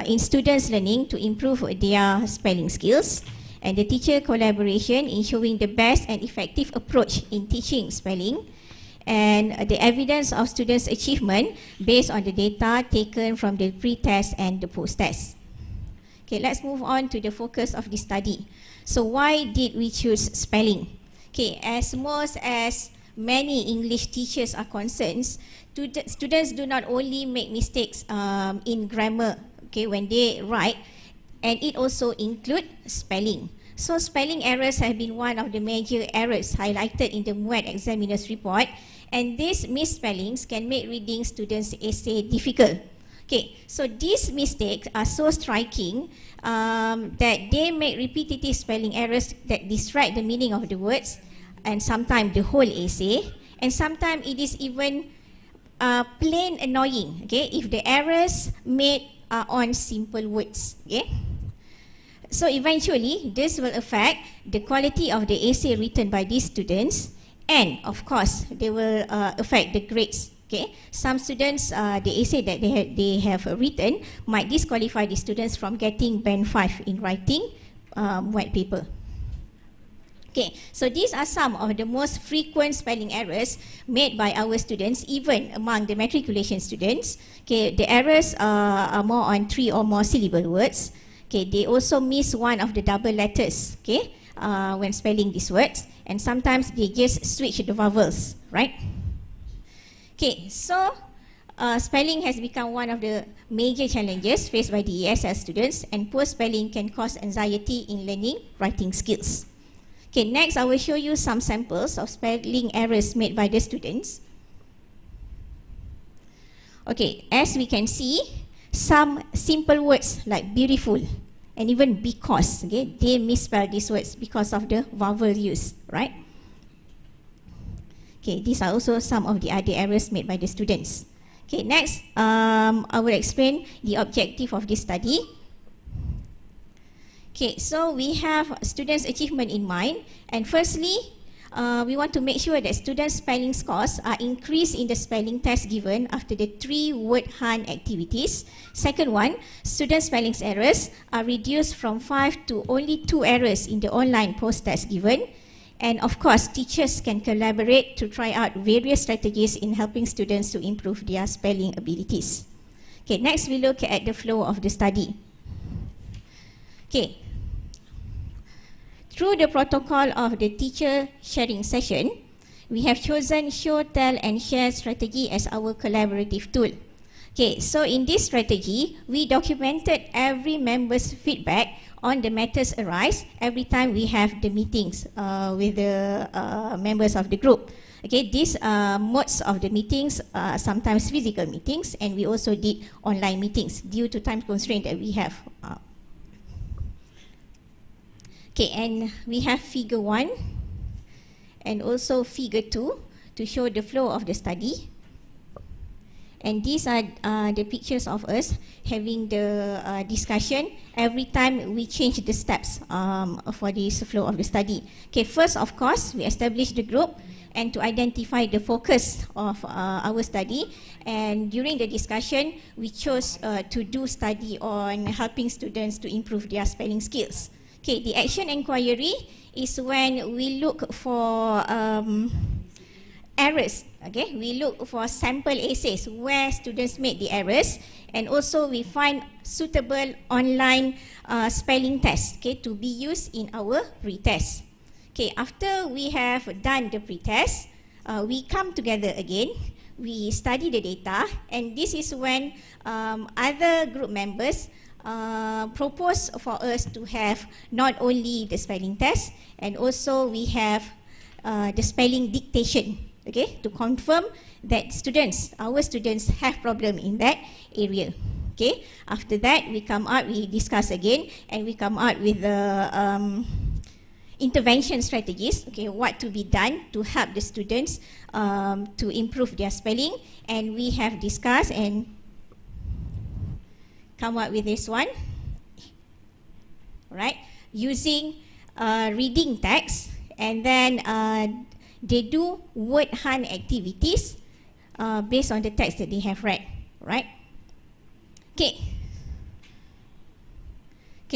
in students' learning to improve their spelling skills, and the teacher collaboration in showing the best and effective approach in teaching spelling, and the evidence of students' achievement based on the data taken from the pre-test and the post-test. Okay, let's move on to the focus of the study. So why did we choose spelling? Okay, as many English teachers are concerned, students do not only make mistakes in grammar, okay, when they write, and it also includes spelling. So spelling errors have been one of the major errors highlighted in the MUET examiner's report, and these misspellings can make reading students' essay difficult. Okay, so these mistakes are so striking that they make repetitive spelling errors that distract the meaning of the words, and sometimes the whole essay, and sometimes it is even plain annoying, okay, if the errors made are on simple words. Okay, so eventually this will affect the quality of the essay written by these students, and of course they will affect the grades. Okay, some students, the essay that they have written might disqualify the students from getting band 5 in writing white paper. Okay, so these are some of the most frequent spelling errors made by our students, even among the matriculation students. Okay, the errors are more on 3 or more syllable words. Okay, they also miss one of the double letters, okay, when spelling these words, and sometimes they just switch the vowels, right? Okay, so spelling has become one of the major challenges faced by the ESL students, and poor spelling can cause anxiety in learning writing skills. Okay, next I will show you some samples of spelling errors made by the students. Okay, as we can see, some simple words like beautiful and even because, okay, they misspell these words because of the vowel use, right? Okay, these are also some of the other errors made by the students. Okay, next, I will explain the objective of this study. Okay, so we have students' achievement in mind, and firstly, we want to make sure that students' spelling scores are increased in the spelling test given after the 3 word hunt activities. Second one, student spelling errors are reduced from 5 to only 2 errors in the online post-test given. And of course, teachers can collaborate to try out various strategies in helping students to improve their spelling abilities. Okay, next we look at the flow of the study. Okay, through the protocol of the teacher sharing session, we have chosen show, tell, and share strategy as our collaborative tool. Okay, so in this strategy, we documented every member's feedback on the matters arise every time we have the meetings with the members of the group. Okay, these modes of the meetings are sometimes physical meetings, and we also did online meetings due to time constraint that we have. Okay, and we have figure 1 and also figure 2 to show the flow of the study. And these are the pictures of us having the discussion every time we change the steps for this flow of the study. Okay, first of course, we establish the group and to identify the focus of our study. And during the discussion, we chose to do study on helping students to improve their spelling skills. Okay, the action inquiry is when we look for errors. Okay, we look for sample essays where students made the errors, and also we find suitable online spelling tests, okay, to be used in our pretest. Okay, after we have done the pretest, we come together again, we study the data, and this is when other group members propose for us to have not only the spelling test, and also we have the spelling dictation, okay, to confirm that our students have problem in that area. Okay, after that we discuss again, and we come out with the intervention strategies, okay, what to be done to help the students to improve their spelling, and we have discussed and come up with this one, right, using reading text, and then they do word hunt activities based on the text that they have read, right? Okay,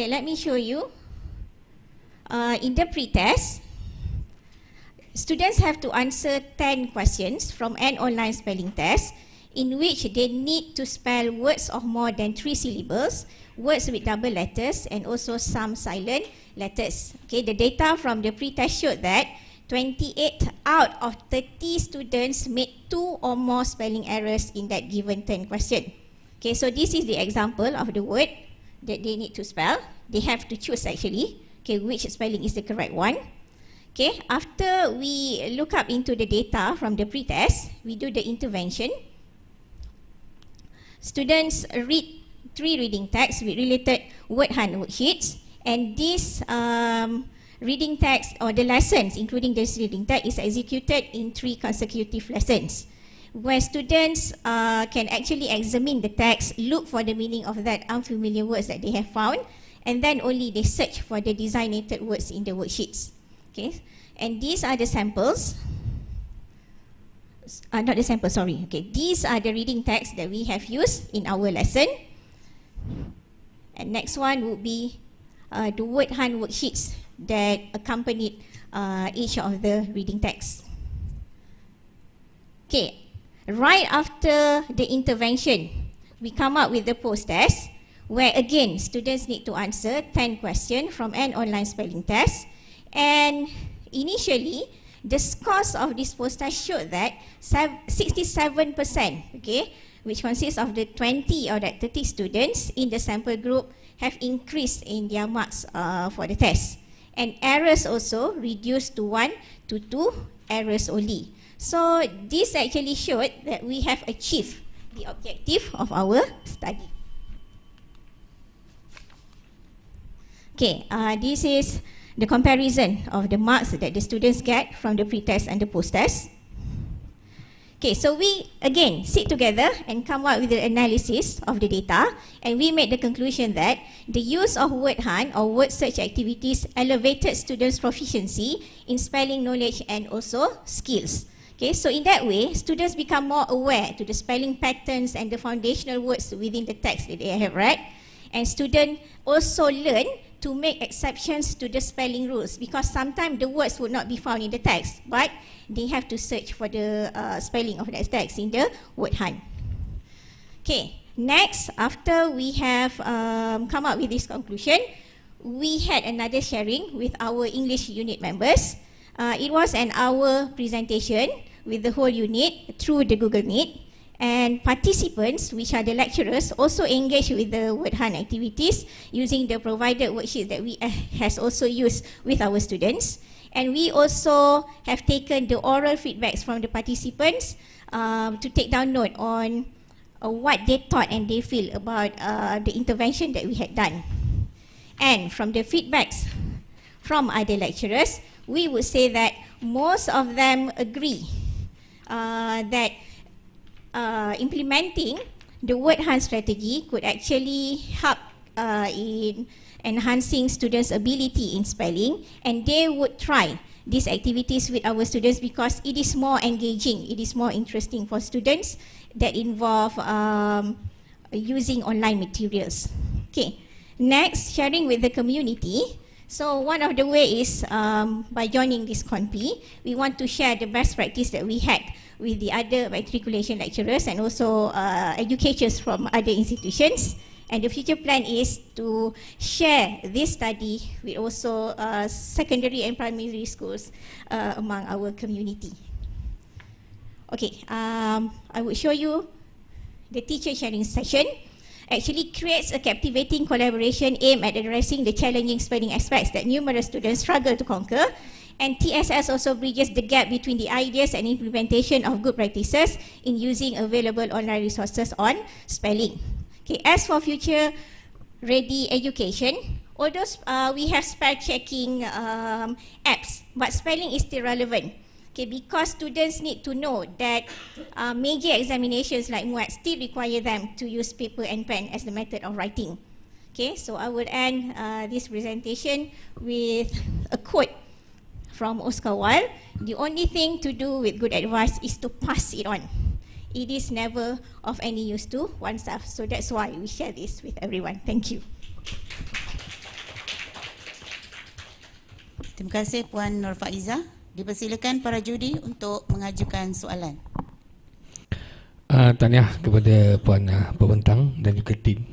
let me show you. In the pretest, students have to answer 10 questions from an online spelling test, in which they need to spell words of more than 3 syllables, words with double letters, and also some silent letters. Okay, the data from the pretest showed that 28 out of 30 students made 2 or more spelling errors in that given 10 question. Okay, so this is the example of the word that they need to spell. They have to choose actually, okay, which spelling is the correct one. Okay, after we look up into the data from the pretest, we do the intervention. Students read 3 reading texts with related word hunt worksheets, and this reading text, or the lessons including this reading text, is executed in 3 consecutive lessons, where students can actually examine the text, look for the meaning of that unfamiliar words that they have found, and then only they search for the designated words in the worksheets. Okay, and these are the samples. Not the samples, sorry. Okay, these are the reading texts that we have used in our lesson. And next one would be the word hunt worksheets that accompanied each of the reading texts. Okay, right after the intervention, we come up with the post-test, where again, students need to answer 10 questions from an online spelling test. And initially, the scores of this post-test showed that 67%, okay, which consists of the 20 or that 30 students in the sample group, have increased in their marks for the test. And errors also reduced to 1 to 2 errors only. So this actually showed that we have achieved the objective of our study. Okay, this is the comparison of the marks that the students get from the pretest and the post-test. Okay, so we again sit together and come up with the analysis of the data, and we made the conclusion that the use of word hunt or word search activities elevated students' proficiency in spelling knowledge and also skills. Okay, so in that way, students become more aware to the spelling patterns and the foundational words within the text that they have read, and students also learn to make exceptions to the spelling rules, because sometimes the words would not be found in the text, but they have to search for the spelling of that text in the word hunt. Okay, next, after we have come up with this conclusion, we had another sharing with our English unit members. It was an hour presentation with the whole unit through the Google Meet. And participants, which are the lecturers, also engage with the word hunt activities using the provided worksheets that we has also used with our students. And we also have taken the oral feedbacks from the participants to take down note on what they thought and they feel about the intervention that we had done. And from the feedbacks from other lecturers, we would say that most of them agree that implementing the word hunt strategy could actually help in enhancing students' ability in spelling, and they would try these activities with our students because it is more engaging, it is more interesting for students that involve using online materials. Okay, next, sharing with the community. So one of the way is by joining this KonPPI, we want to share the best practice that we had with the other matriculation lecturers and also educators from other institutions. And the future plan is to share this study with also secondary and primary schools among our community. Okay, I will show you the teacher sharing session. Actually creates a captivating collaboration aimed at addressing the challenging spelling aspects that numerous students struggle to conquer. And TSS also bridges the gap between the ideas and implementation of good practices in using available online resources on spelling. Okay, as for future ready education, although we have spell checking apps, but spelling is still relevant. Okay, because students need to know that major examinations like MUAT still require them to use paper and pen as the method of writing. Okay, so I will end this presentation with a quote from Oscar Wilde. The only thing to do with good advice is to pass it on. It is never of any use to oneself. So that's why we share this with everyone. Thank you. Terima kasih Puan Nur Faiza. Dipersilakan para juri untuk mengajukan soalan. Tahniah kepada Puan Pembentang dan juga tim.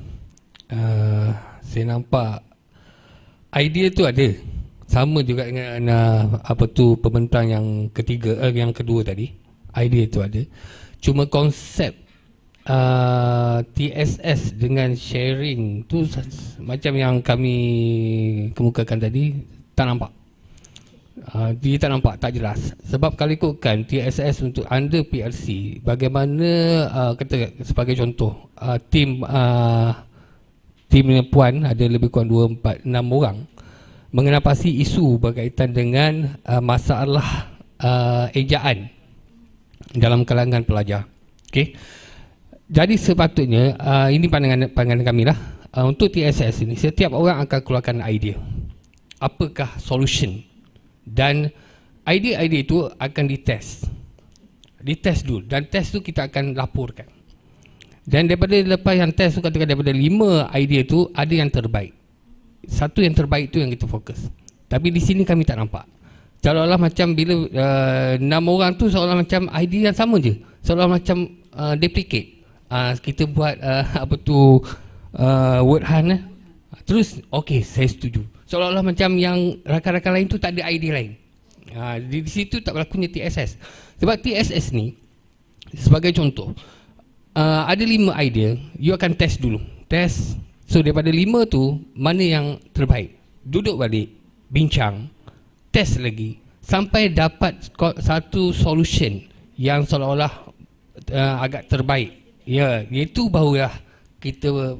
Saya nampak idea tu ada. Sama juga dengan pembentang yang ketiga, yang kedua tadi. Idea tu ada. Cuma konsep TSS dengan sharing tu macam yang kami kemukakan tadi, tak nampak. Dia tak nampak, tak jelas. Sebab kalau ikutkan TSS untuk under PLC, bagaimana kata sebagai contoh, tim puan ada lebih kurang 2, 4, 6 orang mengenapasi isu berkaitan dengan masalah ejaan dalam kalangan pelajar. Okay. Jadi sepatutnya ini pandangan kami lah, untuk TSS ini setiap orang akan keluarkan idea. Apakah solution? Dan idea-idea itu akan dites dulu, dan test tu kita akan laporkan. Dan daripada lepas yang test tu, katakan daripada 5 idea tu ada yang terbaik, satu yang terbaik tu yang kita fokus. Tapi di sini kami tak nampak, seolah-olah macam bila 6 orang tu seolah macam idea yang sama je, seolah macam duplicate. Kita buat word hunt, terus okey saya setuju, seolah-olah macam yang rakan-rakan lain tu tak ada idea lain. Di situ tak berlakunya TSS. Sebab TSS ni sebagai contoh, ada 5 idea, you akan test dulu. Test, so daripada 5 tu mana yang terbaik, duduk balik, bincang, test lagi sampai dapat satu solution yang seolah-olah agak terbaik. Ya, itu barulah kita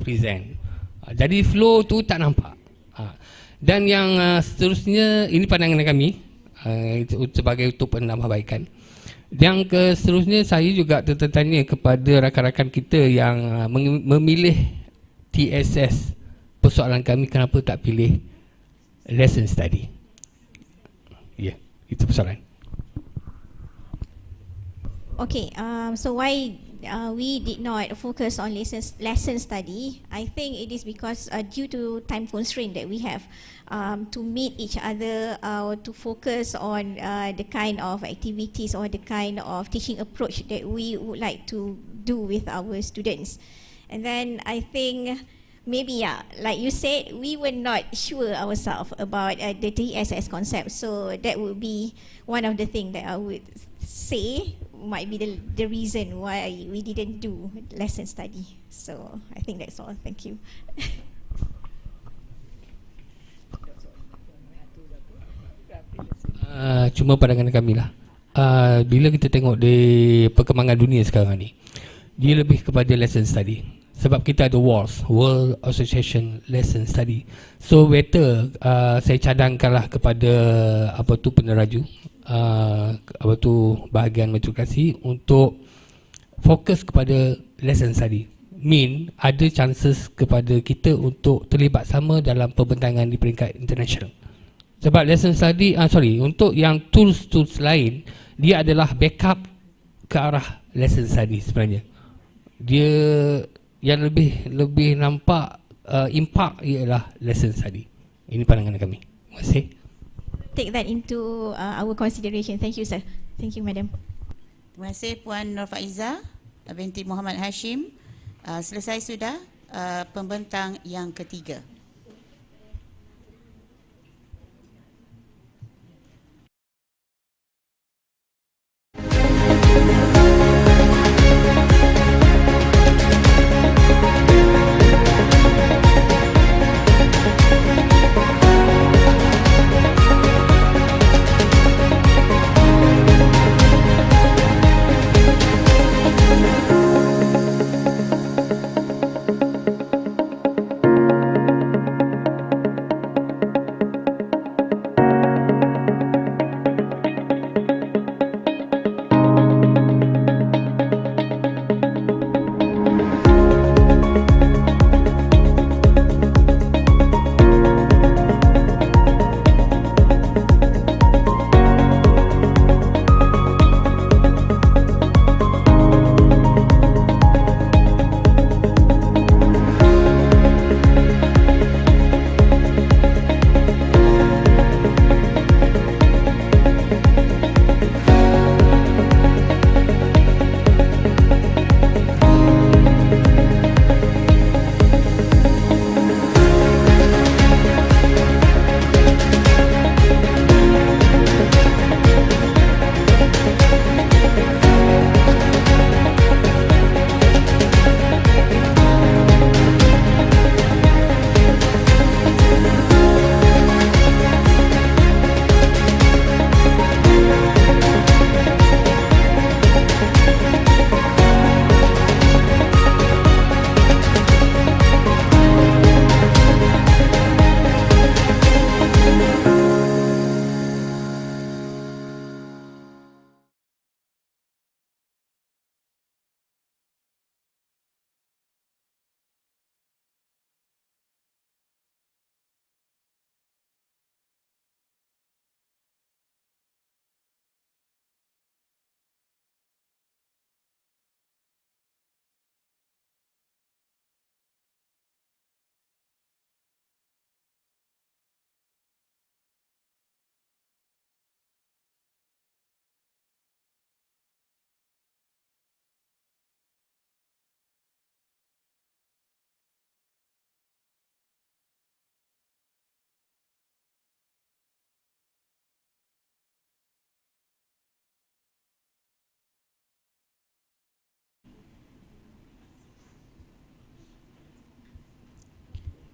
present. Jadi flow tu tak nampak. Dan yang seterusnya, ini pandangan kami sebagai untuk penambahbaikan. Yang seterusnya, saya juga tertanya kepada rakan-rakan kita yang memilih TSS. Persoalan kami, kenapa tak pilih lesson study? Ya, itu persoalan. Okay, so why we did not focus on lesson study? I think it is because due to time constraint that we have to meet each other, to focus on the kind of activities or the kind of teaching approach that we would like to do with our students. And then I think maybe, like you said, we were not sure ourselves about the TSS concept. So that would be one of the things that I would say might be the reason why we didn't do lesson study. So I think that's all. Thank you. Cuma pandangan kami lah, bila kita tengok di perkembangan dunia sekarang ni, dia lebih kepada lesson study. Sebab kita ada World Association Lesson Study. So better saya cadangkanlah kepada peneraju, bahagian matrikulasi untuk fokus kepada lesson study. Ada chances kepada kita untuk terlibat sama dalam pembentangan di peringkat international. Sebab lesson study, untuk yang tools lain, dia adalah backup ke arah lesson study sebenarnya. Dia yang lebih nampak impact ialah lesson study. Ini pandangan kami. Terima kasih. Take that into our consideration. Thank you, sir. Thank you, madam. Terima kasih Puan Nur Faiza binti Muhammad Hashim. Selesai sudah pembentang yang ketiga.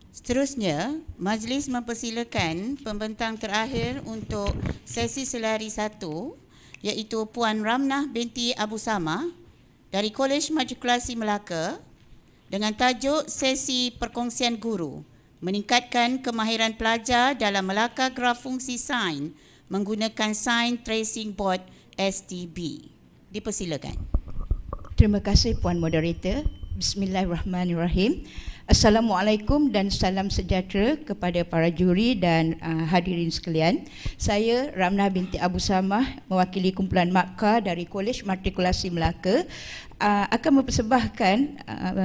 Seterusnya, majlis mempersilakan pembentang terakhir untuk sesi selari 1 iaitu Puan Ramnah binti Abu Samah dari Kolej Matrikulasi Melaka dengan tajuk sesi perkongsian guru meningkatkan kemahiran pelajar dalam melakar graf fungsi sain menggunakan Sign Tracing Board STB. Dipersilakan. Terima kasih Puan Moderator. Bismillahirrahmanirrahim. Assalamualaikum dan salam sejahtera kepada para juri dan hadirin sekalian. Saya Ramnah binti Abu Samah mewakili kumpulan Makka dari Kolej Matrikulasi Melaka akan mempersembahkan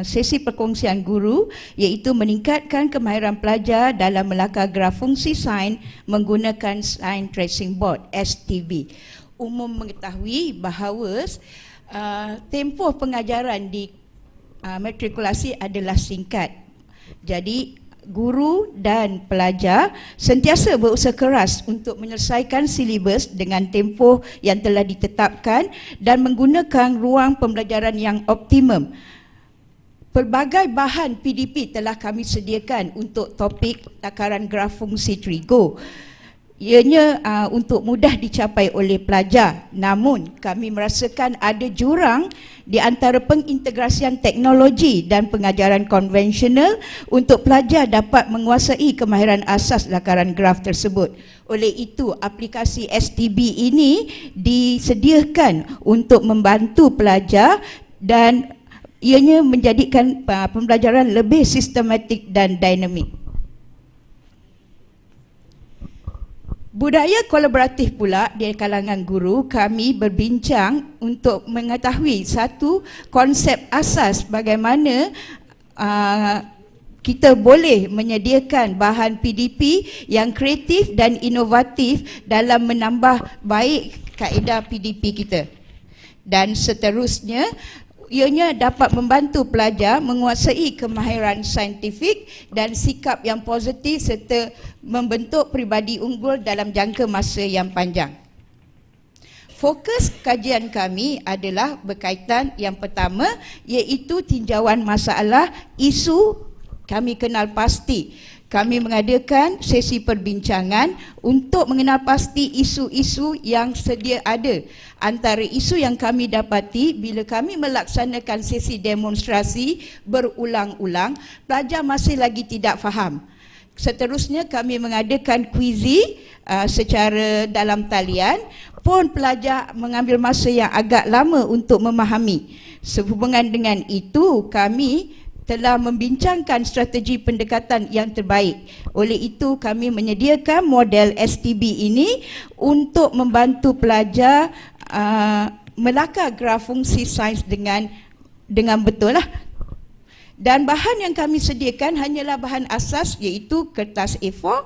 sesi perkongsian guru iaitu meningkatkan kemahiran pelajar dalam melakar graf fungsi sain menggunakan Sign Tracing Board STB. Umum mengetahui bahawa tempoh pengajaran di matrikulasi adalah singkat. Jadi guru dan pelajar sentiasa berusaha keras untuk menyelesaikan silibus dengan tempoh yang telah ditetapkan dan menggunakan ruang pembelajaran yang optimum. Pelbagai bahan PDP telah kami sediakan untuk topik takaran graf fungsi trigo. Ianya untuk mudah dicapai oleh pelajar. Namun kami merasakan ada jurang di antara pengintegrasian teknologi dan pengajaran konvensional untuk pelajar dapat menguasai kemahiran asas lakaran graf tersebut. Oleh itu, aplikasi STB ini disediakan untuk membantu pelajar dan ianya menjadikan pembelajaran lebih sistematik dan dinamik. Budaya kolaboratif pula di kalangan guru, kami berbincang untuk mengetahui satu konsep asas bagaimana kita boleh menyediakan bahan PDP yang kreatif dan inovatif dalam menambah baik kaedah PDP kita. Dan seterusnya, ianya dapat membantu pelajar menguasai kemahiran saintifik dan sikap yang positif serta membentuk peribadi unggul dalam jangka masa yang panjang. Fokus kajian kami adalah berkaitan yang pertama iaitu tinjauan masalah isu kami kenal pasti. Kami mengadakan sesi perbincangan untuk mengenal pasti isu-isu yang sedia ada. Antara isu yang kami dapati bila kami melaksanakan sesi demonstrasi berulang-ulang, pelajar masih lagi tidak faham. Seterusnya kami mengadakan kuizi secara dalam talian, pun pelajar mengambil masa yang agak lama untuk memahami. Sehubungan dengan itu, kami telah membincangkan strategi pendekatan yang terbaik. Oleh itu, kami menyediakan model STB ini untuk membantu pelajar melakar graf fungsi sains dengan betul lah. Dan bahan yang kami sediakan hanyalah bahan asas iaitu kertas A4,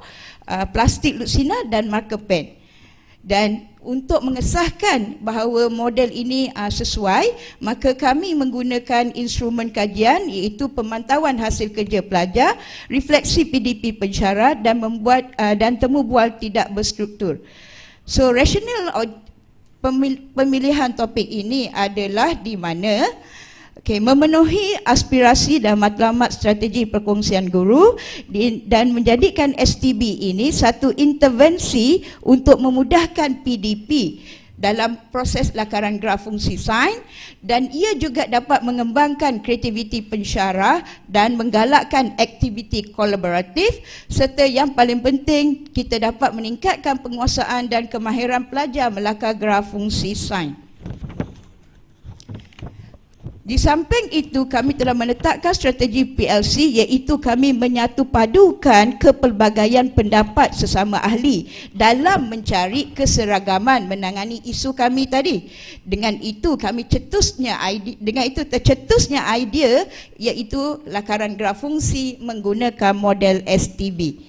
plastik lutsina dan marker pen. Dan untuk mengesahkan bahawa model ini sesuai, maka kami menggunakan instrumen kajian iaitu pemantauan hasil kerja pelajar, refleksi PDP pensyarah dan membuat dan temu bual tidak berstruktur. So rasional pemilihan topik ini adalah di mana memenuhi aspirasi dan matlamat strategi perkongsian guru dan menjadikan STB ini satu intervensi untuk memudahkan PDP dalam proses lakaran graf fungsi sains, dan ia juga dapat mengembangkan kreativiti pensyarah dan menggalakkan aktiviti kolaboratif, serta yang paling penting kita dapat meningkatkan penguasaan dan kemahiran pelajar melakar graf fungsi sains. Di samping itu, kami telah meletakkan strategi PLC iaitu kami menyatupadukan kepelbagaian pendapat sesama ahli dalam mencari keseragaman menangani isu kami tadi. Dengan itu tercetusnya idea iaitu lakaran graf fungsi menggunakan model STB.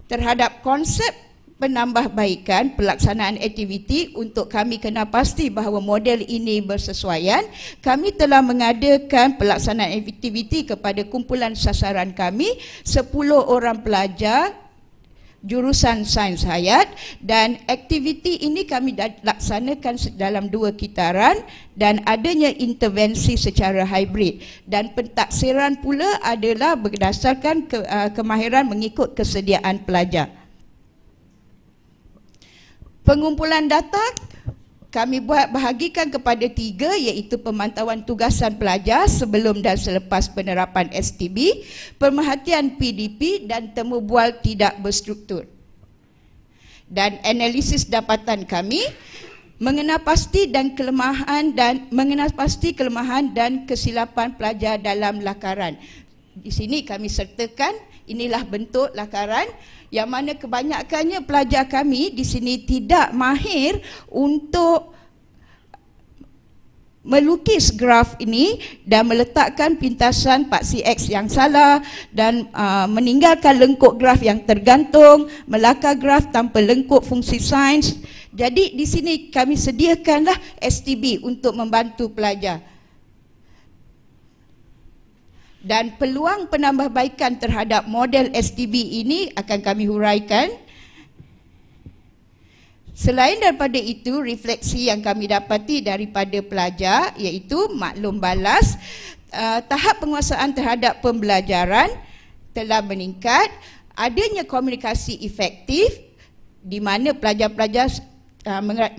Terhadap konsep penambahbaikan pelaksanaan aktiviti, untuk kami kena pasti bahawa model ini bersesuaian, kami telah mengadakan pelaksanaan aktiviti kepada kumpulan sasaran kami 10 orang pelajar jurusan sains hayat, dan aktiviti ini kami laksanakan dalam 2 kitaran dan adanya intervensi secara hybrid, dan pentaksiran pula adalah berdasarkan kemahiran mengikut kesediaan pelajar. Pengumpulan data kami bahagikan kepada 3 iaitu pemantauan tugasan pelajar sebelum dan selepas penerapan STB, pemerhatian PDP dan temu bual tidak berstruktur. Dan analisis dapatan kami mengenal pasti kelemahan dan kesilapan pelajar dalam lakaran. Di sini kami sertakan inilah bentuk lakaran, yang mana kebanyakannya pelajar kami di sini tidak mahir untuk melukis graf ini dan meletakkan pintasan paksi X yang salah dan meninggalkan lengkuk graf yang tergantung, melakar graf tanpa lengkuk fungsi sains. Jadi di sini kami sediakanlah STB untuk membantu pelajar. Dan peluang penambahbaikan terhadap model STB ini akan kami huraikan. Selain daripada itu, refleksi yang kami dapati daripada pelajar iaitu maklum balas, tahap penguasaan terhadap pembelajaran telah meningkat, adanya komunikasi efektif di mana pelajar-pelajar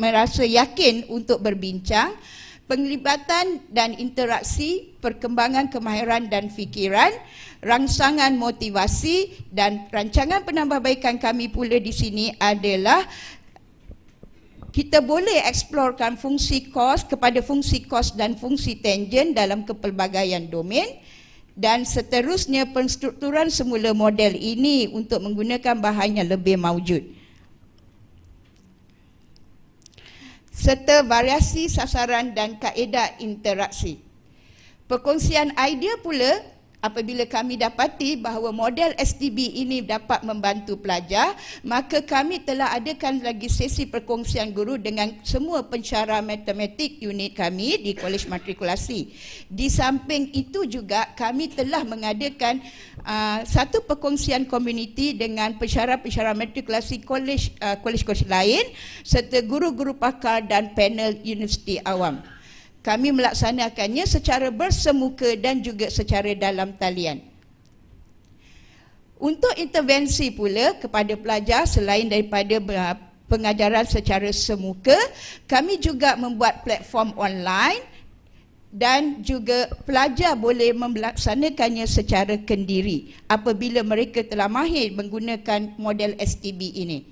merasa yakin untuk berbincang, penglibatan dan interaksi, perkembangan kemahiran dan fikiran, rangsangan motivasi, dan rancangan penambahbaikan kami pula di sini adalah kita boleh eksplorkan fungsi kos kepada fungsi kos dan fungsi tangen dalam kepelbagaian domain, dan seterusnya penstrukturan semula model ini untuk menggunakan bahan yang lebih maujud, serta variasi sasaran dan kaedah interaksi. Perkongsian idea pula apabila kami dapati bahawa model STB ini dapat membantu pelajar, maka kami telah adakan lagi sesi perkongsian guru dengan semua pensyarah matematik unit kami di Kolej Matrikulasi. Di samping itu juga kami telah mengadakan satu perkongsian komuniti dengan pensyarah-pensyarah matrikulasi kolej-kolej lain serta guru-guru pakar dan panel universiti awam. Kami melaksanakannya secara bersemuka dan juga secara dalam talian. Untuk intervensi pula kepada pelajar selain daripada pengajaran secara semuka, kami juga membuat platform online dan juga pelajar boleh melaksanakannya secara kendiri apabila mereka telah mahir menggunakan model STB ini.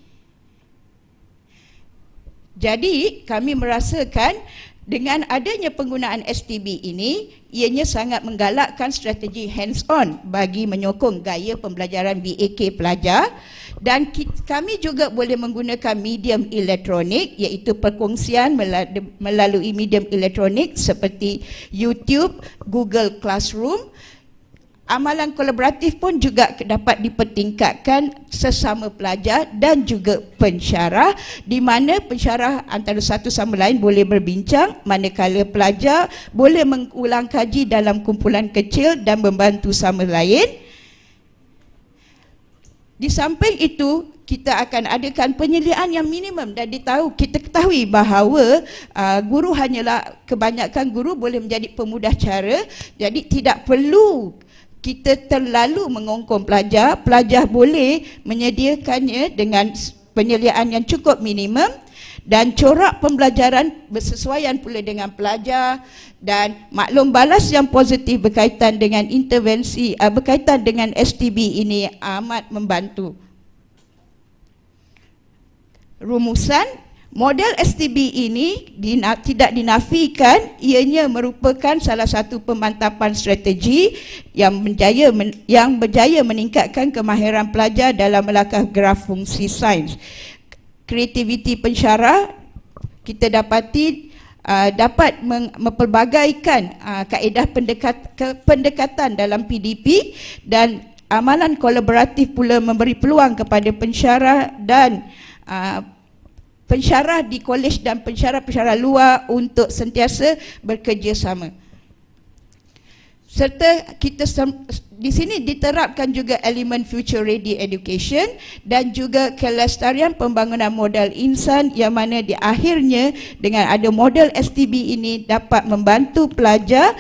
Jadi kami merasakan dengan adanya penggunaan STB ini, ianya sangat menggalakkan strategi hands-on bagi menyokong gaya pembelajaran BAK pelajar, dan kami juga boleh menggunakan medium elektronik iaitu perkongsian melalui medium elektronik seperti YouTube, Google Classroom. Amalan kolaboratif pun juga dapat dipertingkatkan sesama pelajar dan juga pensyarah, di mana pensyarah antara satu sama lain boleh berbincang, manakala pelajar boleh mengulang kaji dalam kumpulan kecil dan membantu sama lain. Di samping itu, kita akan adakan penyelidikan yang minimum dan kita ketahui bahawa guru hanyalah, kebanyakan guru boleh menjadi pemudah cara, jadi tidak perlu kita terlalu mengongkong pelajar. Pelajar boleh menyediakannya dengan penyelidikan yang cukup minimum, dan corak pembelajaran bersesuaian pula dengan pelajar, dan maklum balas yang positif berkaitan dengan intervensi berkaitan dengan STB ini amat membantu. Rumusan model STB ini tidak dinafikan, ianya merupakan salah satu pemantapan strategi yang berjaya meningkatkan kemahiran pelajar dalam melangkah graf fungsi sains. Kreativiti pensyarah kita dapati dapat mempelbagaikan kaedah pendekatan dalam PDP, dan amalan kolaboratif pula memberi peluang kepada pensyarah dan pensyarah di kolej dan pensyarah-pensyarah luar untuk sentiasa bekerjasama. Serta kita di sini diterapkan juga elemen future ready education dan juga kelestarian pembangunan modal insan, yang mana di akhirnya dengan ada model STB ini dapat membantu pelajar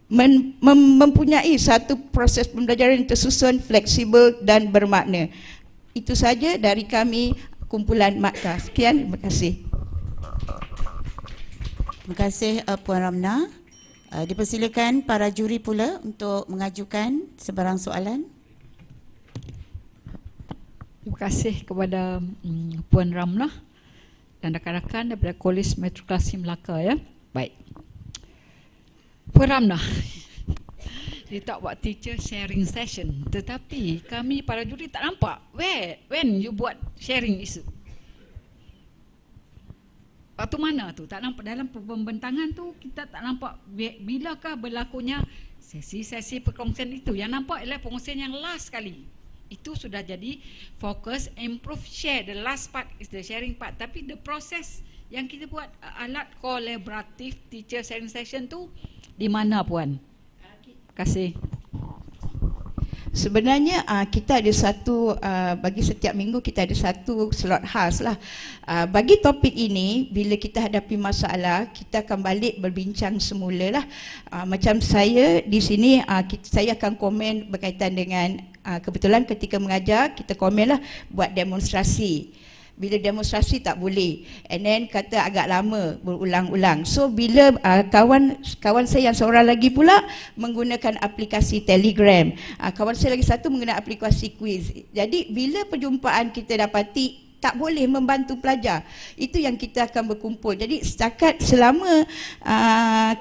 mempunyai satu proses pembelajaran yang tersusun, fleksibel dan bermakna. Itu saja dari kami, kumpulan Masa. Sekian, terima kasih. Terima kasih Puan Ramna. Dipersilakan para juri pula untuk mengajukan sebarang soalan. Terima kasih kepada Puan Ramna dan rakan-rakan daripada Kolej Matrikulasi Melaka ya. Baik. Puan Ramna, dia tak buat teacher sharing session, tetapi kami para juri tak nampak when you buat sharing isu. Waktu mana tu? Tak nampak dalam pembentangan tu, kita tak nampak bilakah berlakunya sesi-sesi perkongsian itu. Yang nampak ialah perkongsian yang last kali. Itu sudah jadi fokus, improve, share. The last part is the sharing part. Tapi the process yang kita buat alat kolaboratif teacher sharing session tu di mana Puan? Terima kasih. Sebenarnya kita ada satu, bagi setiap minggu kita ada satu slot khas lah. Bagi topik ini, bila kita hadapi masalah, kita akan balik berbincang semula lah. Macam saya di sini, saya akan komen berkaitan dengan, kebetulan ketika mengajar, kita komen lah buat demonstrasi. Bila demonstrasi tak boleh, and then kata agak lama berulang-ulang. So bila kawan saya yang seorang lagi pula menggunakan aplikasi Telegram, kawan saya lagi satu menggunakan aplikasi quiz. Jadi bila perjumpaan kita dapati tak boleh membantu pelajar, itu yang kita akan berkumpul. Jadi setakat selama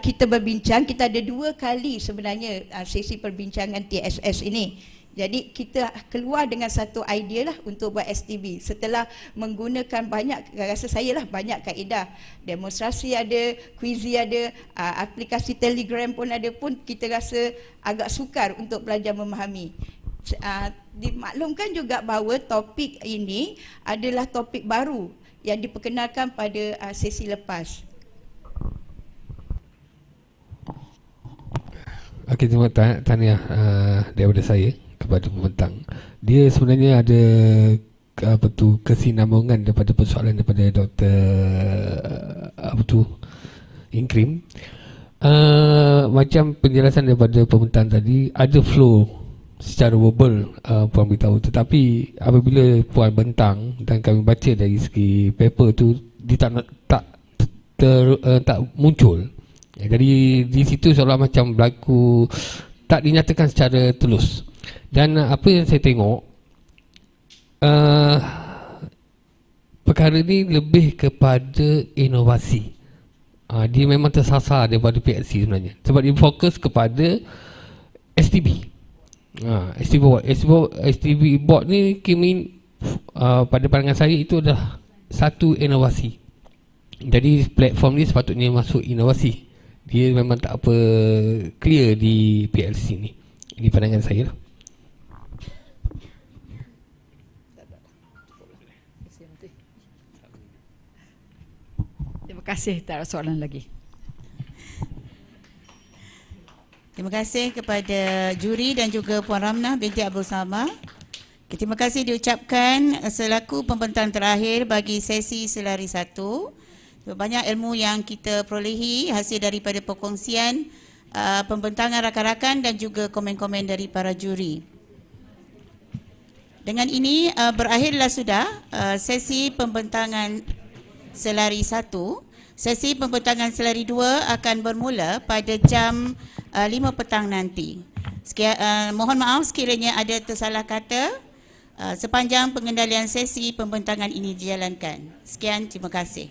kita berbincang, kita ada 2 kali sebenarnya sesi perbincangan TSS ini. Jadi kita keluar dengan satu idea lah untuk buat STB setelah menggunakan banyak, rasa saya lah banyak kaedah. Demonstrasi ada, kuizi ada, aplikasi Telegram pun ada, pun kita rasa agak sukar untuk belajar memahami. Dimaklumkan juga bahawa topik ini adalah topik baru yang diperkenalkan pada sesi lepas. Okey, terima tahniah daripada saya kepada pembentang. Dia sebenarnya ada kesinambungan daripada persoalan daripada Dr. Inkrim. Macam penjelasan daripada pembentang tadi, ada flow secara verbal Puan beritahu, tetapi apabila Puan bentang dan kami baca dari segi paper tu, dia tak muncul. Jadi di situ seolah macam berlaku, tak dinyatakan secara telus. Dan apa yang saya tengok, perkara ni lebih kepada inovasi. Dia memang tersasar daripada PLC sebenarnya, sebab dia fokus kepada STB. STB board ni pada pandangan saya itu adalah satu inovasi. Jadi platform ni sepatutnya masuk inovasi. Dia memang tak apa clear di PLC ni. Ini pandangan saya lah. Terima kasih, tak ada soalan lagi. Terima kasih kepada juri dan juga Puan Ramnah binti Abdul Samad. Terima kasih diucapkan selaku pembentang terakhir bagi sesi Selari 1. Banyak ilmu yang kita perolehi hasil daripada perkongsian, pembentangan rakan-rakan dan juga komen-komen dari para juri. Dengan ini berakhirlah sudah sesi pembentangan Selari 1. Sesi pembentangan Selari 2 akan bermula pada jam 5 petang nanti. Mohon maaf sekiranya ada tersalah kata sepanjang pengendalian sesi pembentangan ini dijalankan. Sekian, terima kasih.